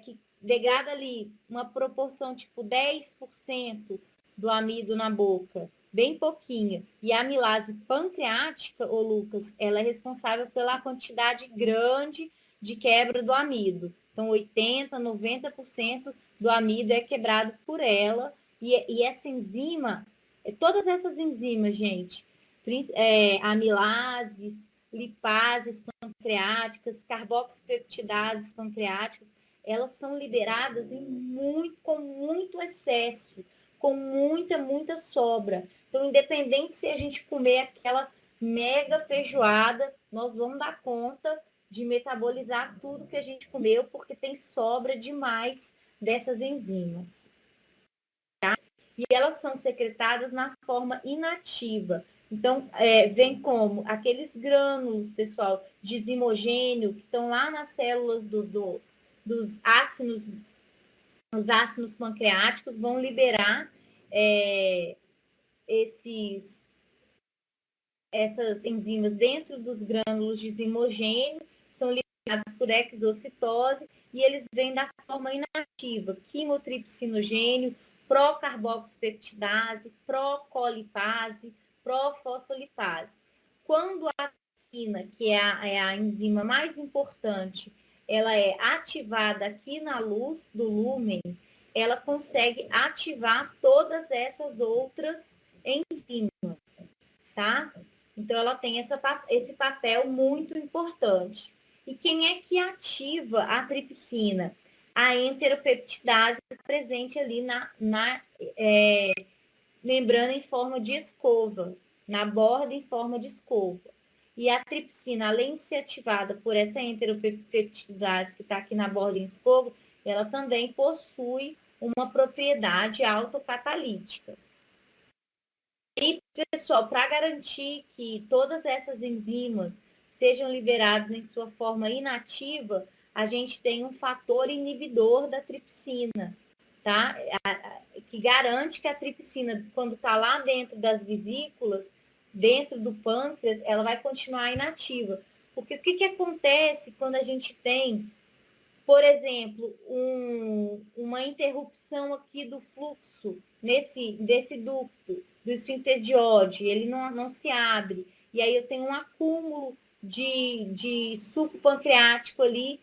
que degrada ali uma proporção tipo 10% do amido na boca, bem pouquinho. E a amilase pancreática, ô Lucas, ela é responsável pela quantidade grande de quebra do amido. Então, 80%, 90% do amido é quebrado por ela. E essa enzima, todas essas enzimas, gente, amilases, lipases pancreáticas, carboxipeptidases pancreáticas, elas são liberadas com muito excesso, com muita sobra. Então, independente se a gente comer aquela mega feijoada, nós vamos dar conta de metabolizar tudo que a gente comeu, porque tem sobra demais dessas enzimas. Tá? E elas são secretadas na forma inativa. Então, vem como aqueles grânulos, pessoal, de zimogênio, que estão lá nas células dos ácidos, os ácidos pancreáticos vão liberar essas enzimas dentro dos grânulos de zimogênio, são liberados por exocitose e eles vêm da forma inativa, quimotripsinogênio, procarboxipeptidase, procolipase, profosfolipase. Quando a tripsina, que é a enzima mais importante, ela é ativada aqui na luz do lúmen, ela consegue ativar todas essas outras enzimas, tá? Então, ela tem esse papel muito importante. E quem é que ativa a tripsina? A enteropeptidase presente ali na membrana em forma de escova, na borda em forma de escova. E a tripsina, além de ser ativada por essa enteropeptidase que está aqui na borda em escova, ela também possui uma propriedade autocatalítica. E, pessoal, para garantir que todas essas enzimas sejam liberadas em sua forma inativa, a gente tem um fator inibidor da tripsina, tá? Que garante que a tripsina, quando está lá dentro das vesículas, dentro do pâncreas, ela vai continuar inativa. Porque o que acontece quando a gente tem, por exemplo, uma interrupção aqui do fluxo desse ducto, do esfíncter de Oddi, ele não se abre. E aí eu tenho um acúmulo de suco pancreático ali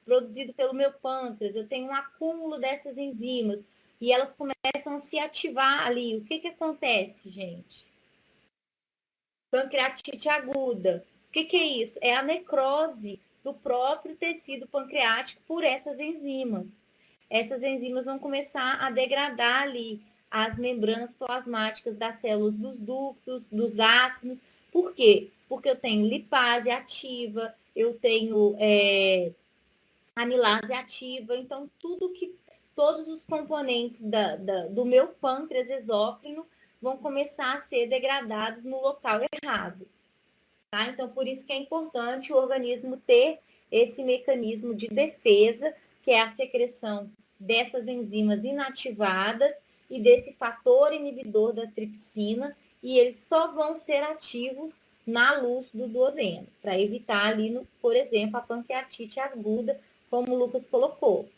produzido pelo meu pâncreas, eu tenho um acúmulo dessas enzimas e elas começam a se ativar ali. O que acontece, gente? Pancreatite aguda. O que é isso? É a necrose do próprio tecido pancreático por essas enzimas. Essas enzimas vão começar a degradar ali as membranas plasmáticas das células dos ductos, dos ácidos. Por quê? Porque eu tenho lipase ativa, eu tenho amilase ativa, então todos os componentes do meu pâncreas exócrino vão começar a ser degradados no local errado. Tá? Então, por isso que é importante o organismo ter esse mecanismo de defesa, que é a secreção dessas enzimas inativadas e desse fator inibidor da tripsina, e eles só vão ser ativos na luz do duodeno, para evitar ali, por exemplo, a pancreatite aguda, como o Lucas colocou,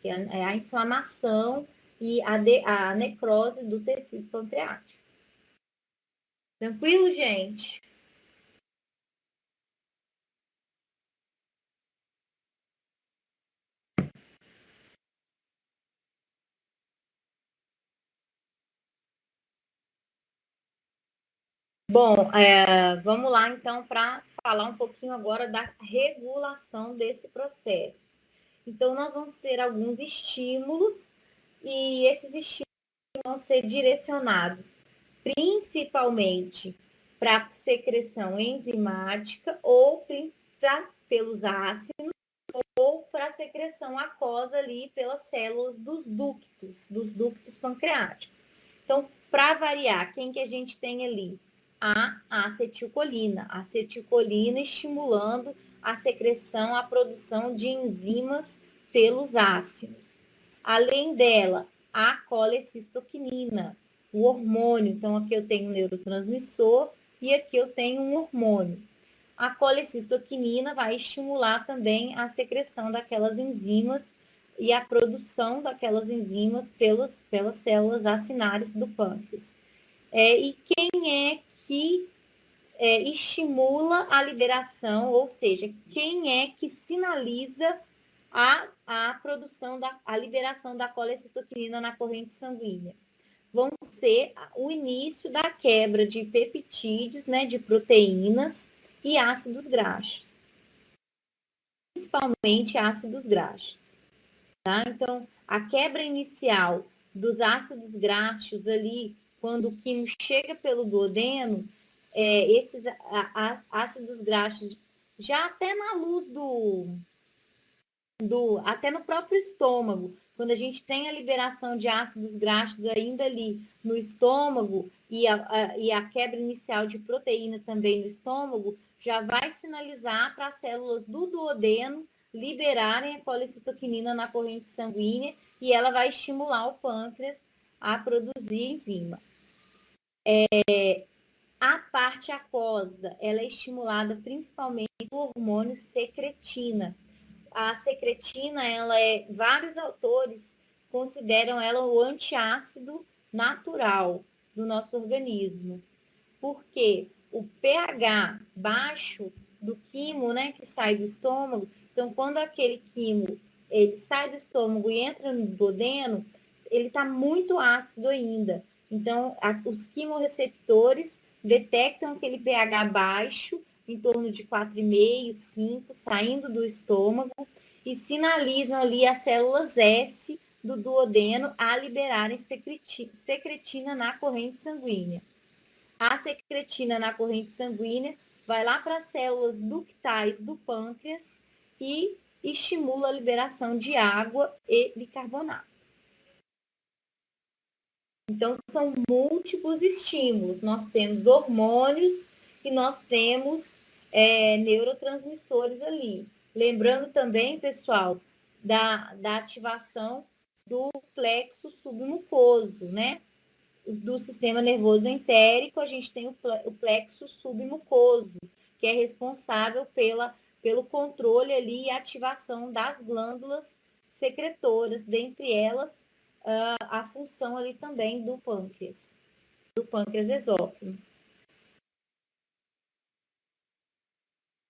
que é a inflamação e a necrose do tecido pancreático. Tranquilo, gente? Bom, vamos lá então para falar um pouquinho agora da regulação desse processo. Então, nós vamos ter alguns estímulos e esses estímulos vão ser direcionados principalmente para a secreção enzimática ou pelos ácidos ou para a secreção aquosa ali pelas células dos ductos pancreáticos. Então, para variar, quem que a gente tem ali? A acetilcolina. A acetilcolina estimulando a secreção, a produção de enzimas pelos ácidos. Além dela, a colecistoquinina, o hormônio. Então, aqui eu tenho um neurotransmissor e aqui eu tenho um hormônio. A colecistoquinina vai estimular também a secreção daquelas enzimas e a produção daquelas enzimas pelas células acinárias do pâncreas. E quem é que estimula a liberação, ou seja, quem é que sinaliza a produção, a liberação da colecistoquinina na corrente sanguínea? Vão ser o início da quebra de peptídeos, né, de proteínas e ácidos graxos, principalmente ácidos graxos. Tá? Então, a quebra inicial dos ácidos graxos ali, quando o quimo chega pelo duodeno, esses ácidos graxos, já até na luz até no próprio estômago, quando a gente tem a liberação de ácidos graxos ainda ali no estômago e a quebra inicial de proteína também no estômago, já vai sinalizar para as células do duodeno liberarem a colecitoquinina na corrente sanguínea e ela vai estimular o pâncreas a produzir enzima. A parte aquosa, ela é estimulada principalmente pelo hormônio secretina. A secretina, vários autores consideram ela o antiácido natural do nosso organismo. Porque o pH baixo do quimo, né, que sai do estômago, então quando aquele quimo ele sai do estômago e entra no duodeno, ele está muito ácido ainda. Então, os quimorreceptores detectam aquele pH baixo, em torno de 4,5, 5, saindo do estômago, e sinalizam ali as células S do duodeno a liberarem secretina na corrente sanguínea. A secretina na corrente sanguínea vai lá para as células ductais do pâncreas e estimula a liberação de água e bicarbonato. Então, são múltiplos estímulos. Nós temos hormônios e nós temos neurotransmissores ali. Lembrando também, pessoal, da ativação do plexo submucoso, né? Do sistema nervoso entérico, a gente tem o plexo submucoso, que é responsável pelo controle ali e ativação das glândulas secretoras, dentre elas a função ali também do pâncreas exócrino.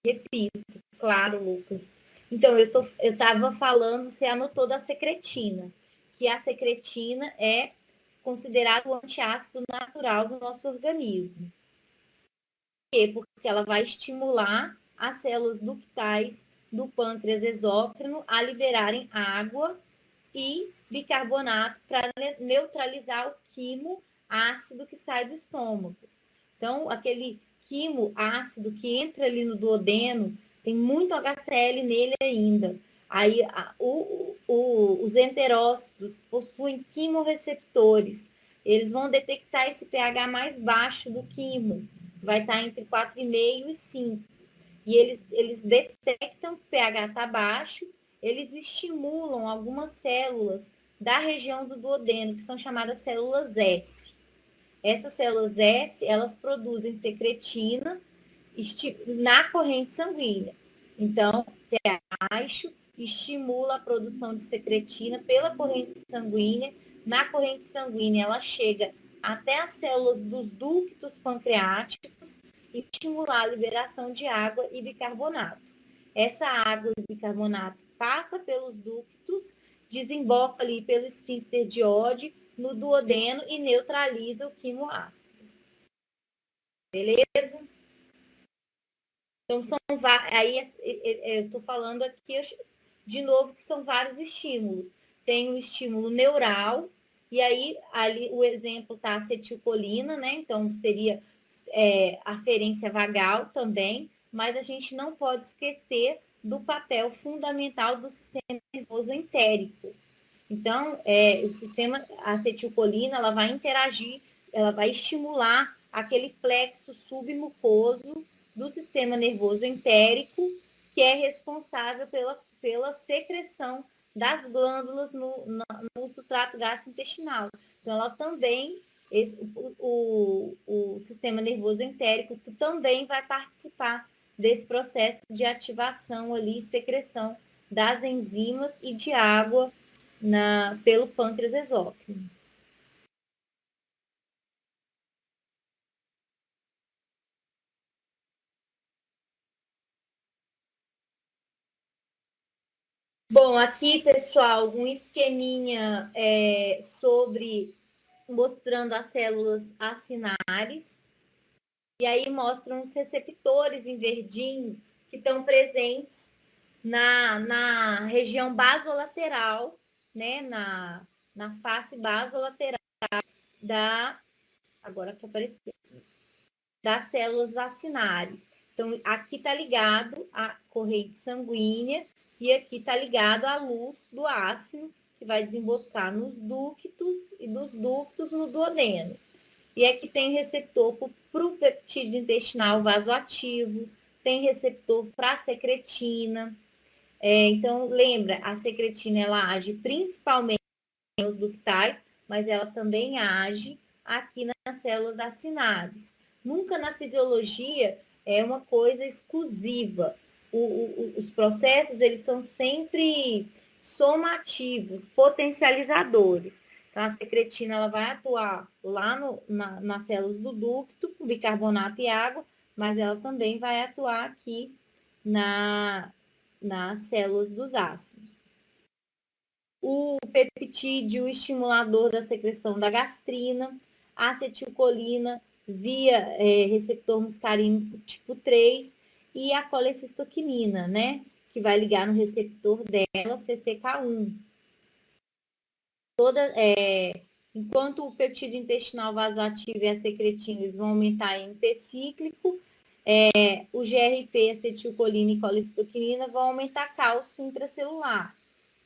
Repito, claro, Lucas. Então, eu estava falando, você anotou da secretina, que a secretina é considerado o antiácido natural do nosso organismo. Por quê? Porque ela vai estimular as células ductais do pâncreas exócrino a liberarem água e bicarbonato para neutralizar o quimo ácido que sai do estômago. Então, aquele quimo ácido que entra ali no duodeno, tem muito HCl nele ainda. Aí, os enterócitos possuem quimorreceptores. Eles vão detectar esse pH mais baixo do quimo. Vai estar entre 4,5 e 5. E eles detectam que o pH está baixo, eles estimulam algumas células da região do duodeno, que são chamadas células S. Essas células S, elas produzem secretina na corrente sanguínea. Então, pH baixo estimula a produção de secretina pela corrente sanguínea. Na corrente sanguínea, ela chega até as células dos ductos pancreáticos e estimular a liberação de água e bicarbonato. Essa água e bicarbonato passa pelos ductos, desemboca ali pelo esfíncter de Oddi no duodeno e neutraliza o quimoácido. Beleza? Então, aí eu estou falando aqui de novo que são vários estímulos. Tem o estímulo neural, e aí ali o exemplo está acetilcolina, né? Então, seria aferência vagal também, mas a gente não pode esquecer do papel fundamental do sistema nervoso entérico. Então, o sistema acetilcolina, ela vai interagir, ela vai estimular aquele plexo submucoso do sistema nervoso entérico, que é responsável pela secreção das glândulas no trato gastrointestinal. Então, ela também, o sistema nervoso entérico também vai participar desse processo de ativação ali, secreção das enzimas e de água pelo pâncreas exócrino. Bom, aqui, pessoal, um esqueminha mostrando as células acinares. E aí mostram os receptores em verdinho que estão presentes na região basolateral, né? Na face basolateral agora que apareceu, das células vacinares. Então, aqui está ligado à corrente sanguínea e aqui está ligado à luz do ácido, que vai desembocar nos ductos e dos ductos no duodeno. E aqui tem receptor para o peptídeo intestinal vasoativo, tem receptor para a secretina. Então, lembra, a secretina ela age principalmente nos ductais, mas ela também age aqui nas células acinares. Nunca na fisiologia é uma coisa exclusiva. Os processos, eles são sempre somativos, potencializadores. Então, a secretina ela vai atuar lá nas células do ducto, com bicarbonato e água, mas ela também vai atuar aqui nas células dos ácidos. O peptídeo estimulador da secreção da gastrina, a acetilcolina via receptor muscarínico tipo 3 e a colecistoquinina, né? Que vai ligar no receptor dela, CCK1. Enquanto o peptídeo intestinal vasoativo e a secretina eles vão aumentar em P cíclico, o GRP, acetilcolina e colecistoquinina vão aumentar cálcio intracelular.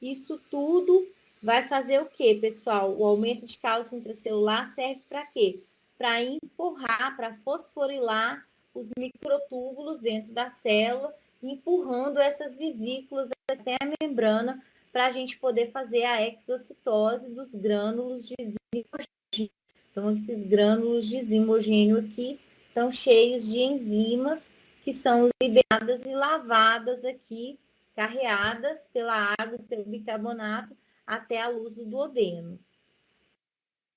Isso tudo vai fazer o quê, pessoal? O aumento de cálcio intracelular serve para quê? Para empurrar, para fosforilar os microtúbulos dentro da célula, empurrando essas vesículas até a membrana, para a gente poder fazer a exocitose dos grânulos de zimogênio. Então, esses grânulos de zimogênio aqui estão cheios de enzimas que são liberadas e lavadas aqui, carreadas pela água e pelo bicarbonato até a luz do duodeno.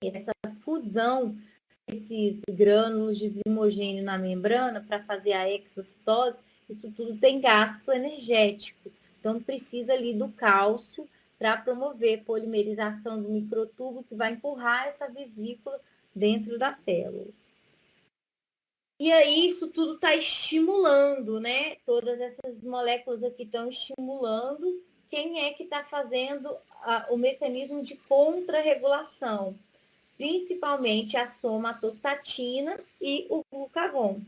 Essa fusão desses grânulos de zimogênio na membrana para fazer a exocitose, isso tudo tem gasto energético. Então, precisa ali do cálcio para promover polimerização do microtubo, que vai empurrar essa vesícula dentro da célula. E aí, isso tudo está estimulando, né? Todas essas moléculas aqui estão estimulando. Quem é que está fazendo o mecanismo de contrarregulação? Principalmente a somatostatina e o glucagon,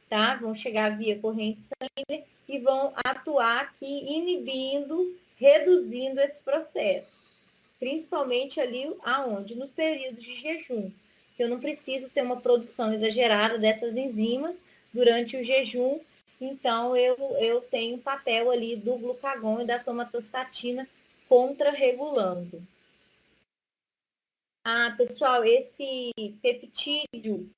tá? Vão chegar via corrente sanguínea e vão atuar aqui inibindo, reduzindo esse processo. Principalmente ali aonde? Nos períodos de jejum. Eu não preciso ter uma produção exagerada dessas enzimas durante o jejum, então eu tenho um papel ali do glucagon e da somatostatina contrarregulando. Pessoal, esse peptídeo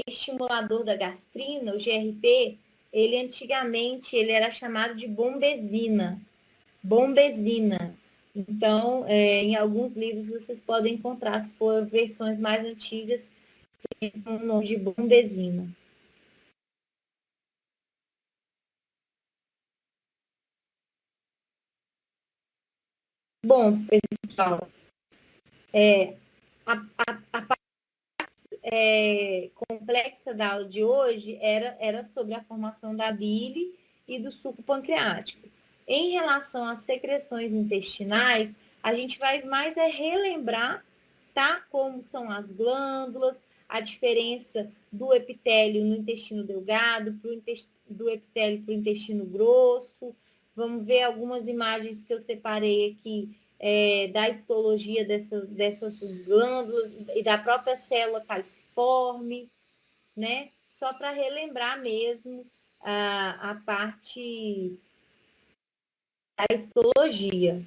estimulador da gastrina, o GRP, ele antigamente ele era chamado de bombezina. Bombezina. Então, em alguns livros vocês podem encontrar, se for versões mais antigas, com o nome de bombezina. Bom, pessoal, a parte complexa da aula de hoje era sobre a formação da bile e do suco pancreático. Em relação às secreções intestinais, a gente vai mais relembrar, tá? Como são as glândulas, a diferença do epitélio no intestino delgado, do epitélio para o intestino grosso. Vamos ver algumas imagens que eu separei aqui da histologia dessas glândulas e da própria célula calciforme, né? Só para relembrar mesmo a parte da histologia.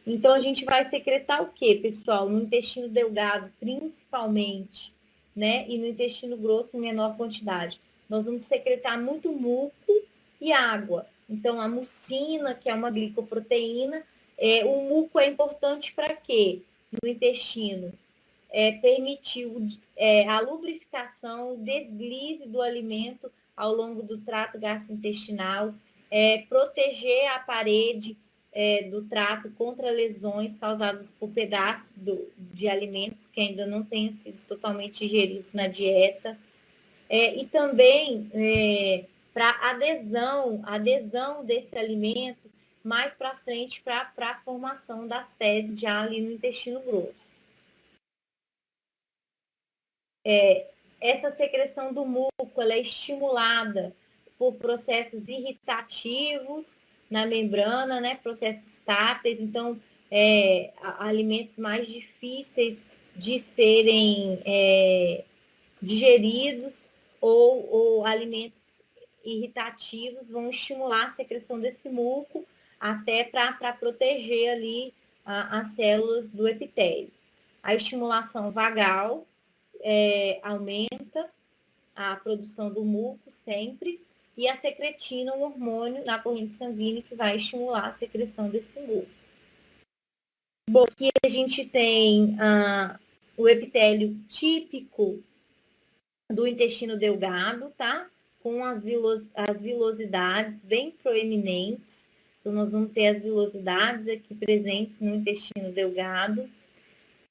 Então, a gente vai secretar o quê, pessoal? No intestino delgado, principalmente, né? E no intestino grosso, em menor quantidade. Nós vamos secretar muito muco e água. Então, a mucina, que é uma glicoproteína, o muco é importante para quê? No intestino. Permitir a lubrificação, o deslize do alimento ao longo do trato gastrointestinal, proteger a parede do trato contra lesões causadas por pedaços de alimentos que ainda não tenham sido totalmente digeridos na dieta. E também para adesão desse alimento mais para frente para a formação das fezes já ali no intestino grosso. Essa secreção do muco ela é estimulada por processos irritativos na membrana, né? Processos táteis, então alimentos mais difíceis de serem digeridos ou alimentos irritativos vão estimular a secreção desse muco até para proteger ali as células do epitélio. A estimulação vagal aumenta a produção do muco sempre, e a secretina, um hormônio na corrente sanguínea que vai estimular a secreção desse muco. Bom, aqui a gente tem o epitélio típico do intestino delgado, tá? Com as vilosidades bem proeminentes. Então, nós vamos ter as vilosidades aqui presentes no intestino delgado.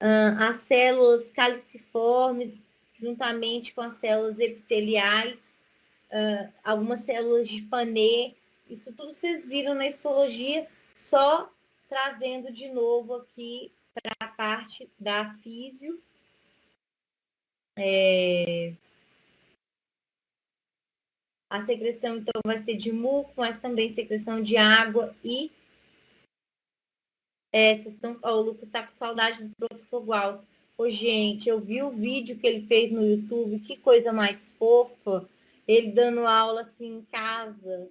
As células caliciformes, juntamente com as células epiteliais, algumas células de Panet, isso tudo vocês viram na histologia, só trazendo de novo aqui para a parte da físio. A secreção, então, vai ser de muco, mas também secreção de água e... o Lucas está com saudade do professor Walter. Ô, gente, eu vi o vídeo que ele fez no YouTube, que coisa mais fofa. Ele dando aula assim em casa,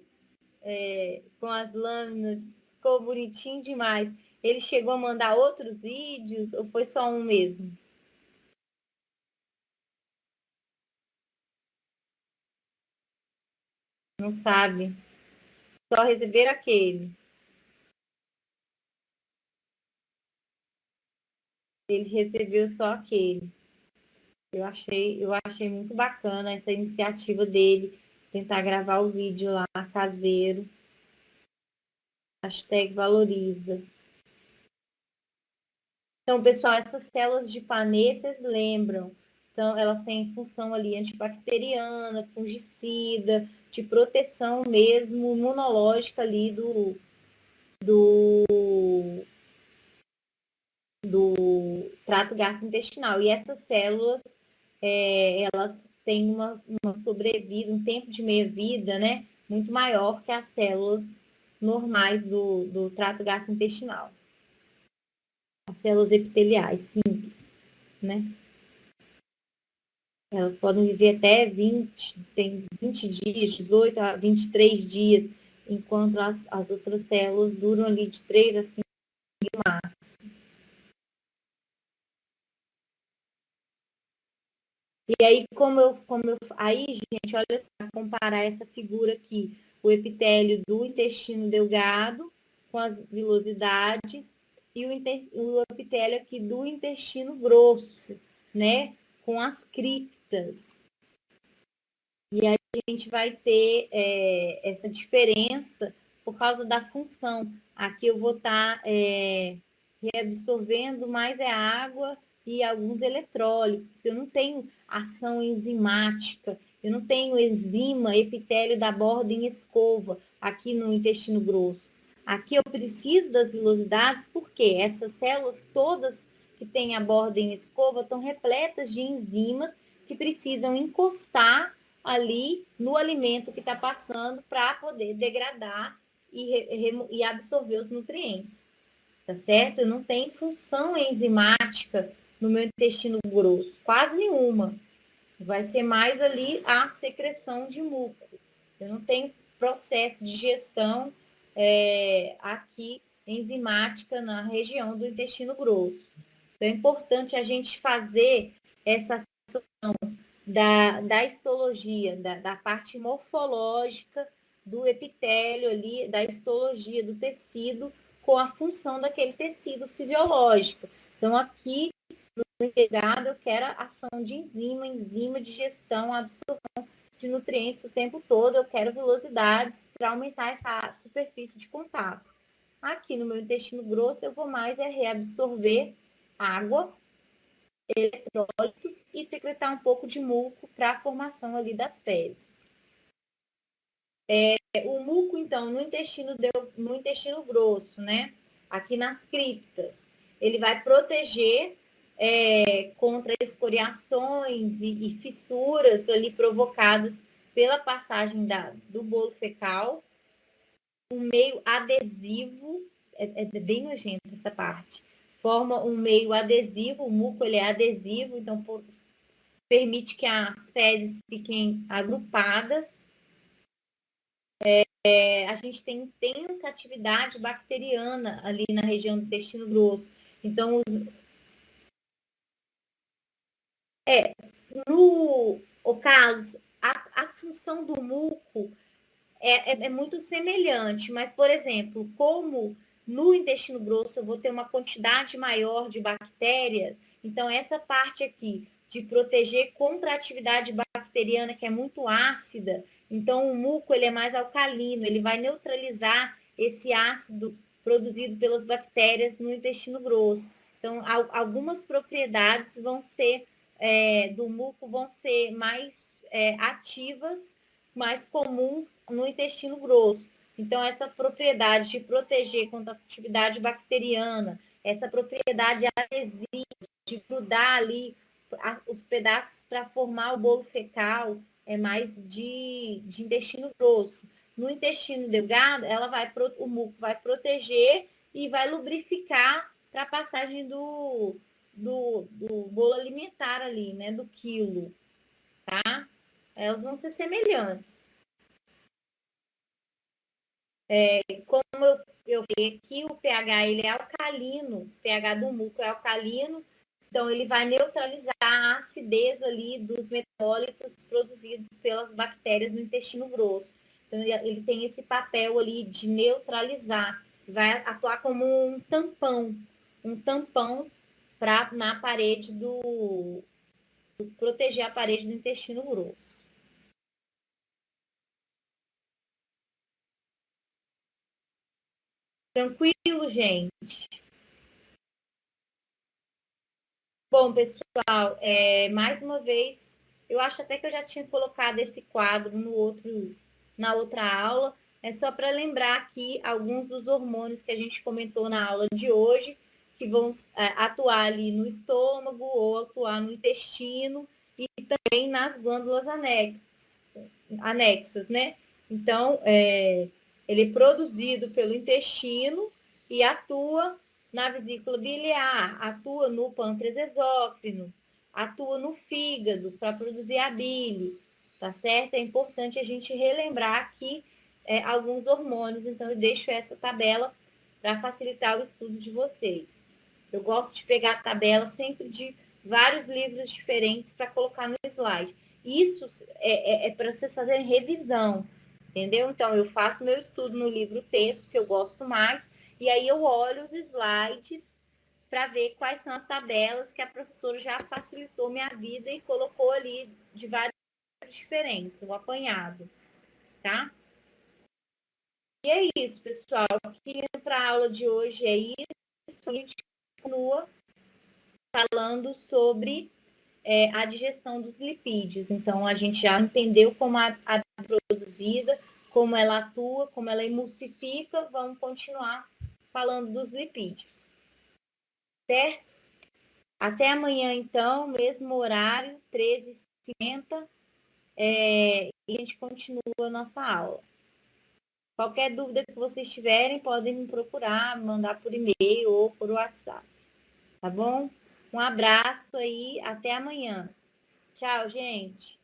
com as lâminas, ficou bonitinho demais. Ele chegou a mandar outros vídeos ou foi só um mesmo? Não sabe. Só receber aquele. Ele recebeu só aquele. Eu achei muito bacana essa iniciativa dele, tentar gravar o vídeo lá caseiro. #valoriza. Então, pessoal, essas células de Panê, vocês lembram? Elas têm função ali antibacteriana, fungicida, de proteção mesmo imunológica ali do trato gastrointestinal. E essas células, elas têm uma sobrevida, um tempo de meia-vida, né? Muito maior que as células normais do trato gastrointestinal. As células epiteliais simples, né? Elas podem viver até 20 dias, 18 a 23 dias, enquanto as outras células duram ali de 3 a 5 no máximo. E aí, aí, gente, olha, para comparar essa figura aqui, o epitélio do intestino delgado com as vilosidades e o epitélio aqui do intestino grosso, né, com as criptas. E aí a gente vai ter essa diferença por causa da função. Aqui eu vou estar reabsorvendo mais água e alguns eletrólitos. Eu não tenho ação enzimática, eu não tenho enzima, epitélio da borda em escova aqui no intestino grosso. Aqui eu preciso das vilosidades porque essas células todas que têm a borda em escova estão repletas de enzimas que precisam encostar ali no alimento que está passando para poder degradar e absorver os nutrientes, tá certo? Eu não tenho função enzimática no meu intestino grosso, quase nenhuma. Vai ser mais ali a secreção de muco. Eu não tenho processo de digestão aqui enzimática na região do intestino grosso. Então é importante a gente fazer essa da histologia, da parte morfológica do epitélio ali, da histologia do tecido com a função daquele tecido fisiológico. Então, aqui no integrado, eu quero a ação de enzima, digestão, absorção de nutrientes o tempo todo, eu quero velocidades para aumentar essa superfície de contato. Aqui no meu intestino grosso, eu vou mais reabsorver água, eletrólitos e secretar um pouco de muco para a formação ali das fezes. O muco, então, no intestino grosso, né? Aqui nas criptas, ele vai proteger contra escoriações e fissuras ali provocadas pela passagem do bolo fecal. Um meio adesivo, é bem nojento essa parte, forma um meio adesivo, o muco ele é adesivo, então permite que as fezes fiquem agrupadas. A gente tem intensa atividade bacteriana ali na região do intestino grosso. Então, no Carlos, a função do muco é muito semelhante, mas, por exemplo, como no intestino grosso eu vou ter uma quantidade maior de bactérias, então essa parte aqui de proteger contra a atividade bacteriana que é muito ácida, então o muco ele é mais alcalino, ele vai neutralizar esse ácido produzido pelas bactérias no intestino grosso. Então, algumas propriedades vão ser do muco vão ser mais ativas, mais comuns no intestino grosso. Então, essa propriedade de proteger contra a atividade bacteriana, essa propriedade adesiva, de grudar ali os pedaços para formar o bolo fecal, é mais de intestino grosso. No intestino delgado, o muco vai proteger e vai lubrificar para a passagem do bolo alimentar ali, né? Do quilo, tá? Elas vão ser semelhantes. Como eu vi aqui, o pH ele é alcalino, o pH do muco é alcalino, então ele vai neutralizar a acidez ali dos metabólitos produzidos pelas bactérias no intestino grosso. Então ele tem esse papel ali de neutralizar, vai atuar como um tampão na parede proteger a parede do intestino grosso. Tranquilo, gente? Bom, pessoal, mais uma vez, eu acho até que eu já tinha colocado esse quadro na outra aula. É só para lembrar aqui alguns dos hormônios que a gente comentou na aula de hoje, que vão atuar ali no estômago ou atuar no intestino e também nas glândulas anexas, né? Então, ele é produzido pelo intestino e atua na vesícula biliar, atua no pâncreas exócrino, atua no fígado para produzir a bile, tá certo? É importante a gente relembrar aqui alguns hormônios, então eu deixo essa tabela para facilitar o estudo de vocês. Eu gosto de pegar a tabela sempre de vários livros diferentes para colocar no slide. Isso é para vocês fazerem revisão, entendeu? Então, eu faço meu estudo no livro texto, que eu gosto mais, e aí eu olho os slides para ver quais são as tabelas que a professora já facilitou minha vida e colocou ali de vários diferentes, o apanhado, tá? E é isso, pessoal. Aqui para a aula de hoje é isso. A gente continua falando sobre a digestão dos lipídios. Então, a gente já entendeu como a produzida, como ela atua, como ela emulsifica. Vamos continuar falando dos lipídios. Certo? Até amanhã, então, mesmo horário, 13h50, e a gente continua a nossa aula. Qualquer dúvida que vocês tiverem, podem me procurar, mandar por e-mail ou por WhatsApp. Tá bom? Um abraço aí, até amanhã. Tchau, gente.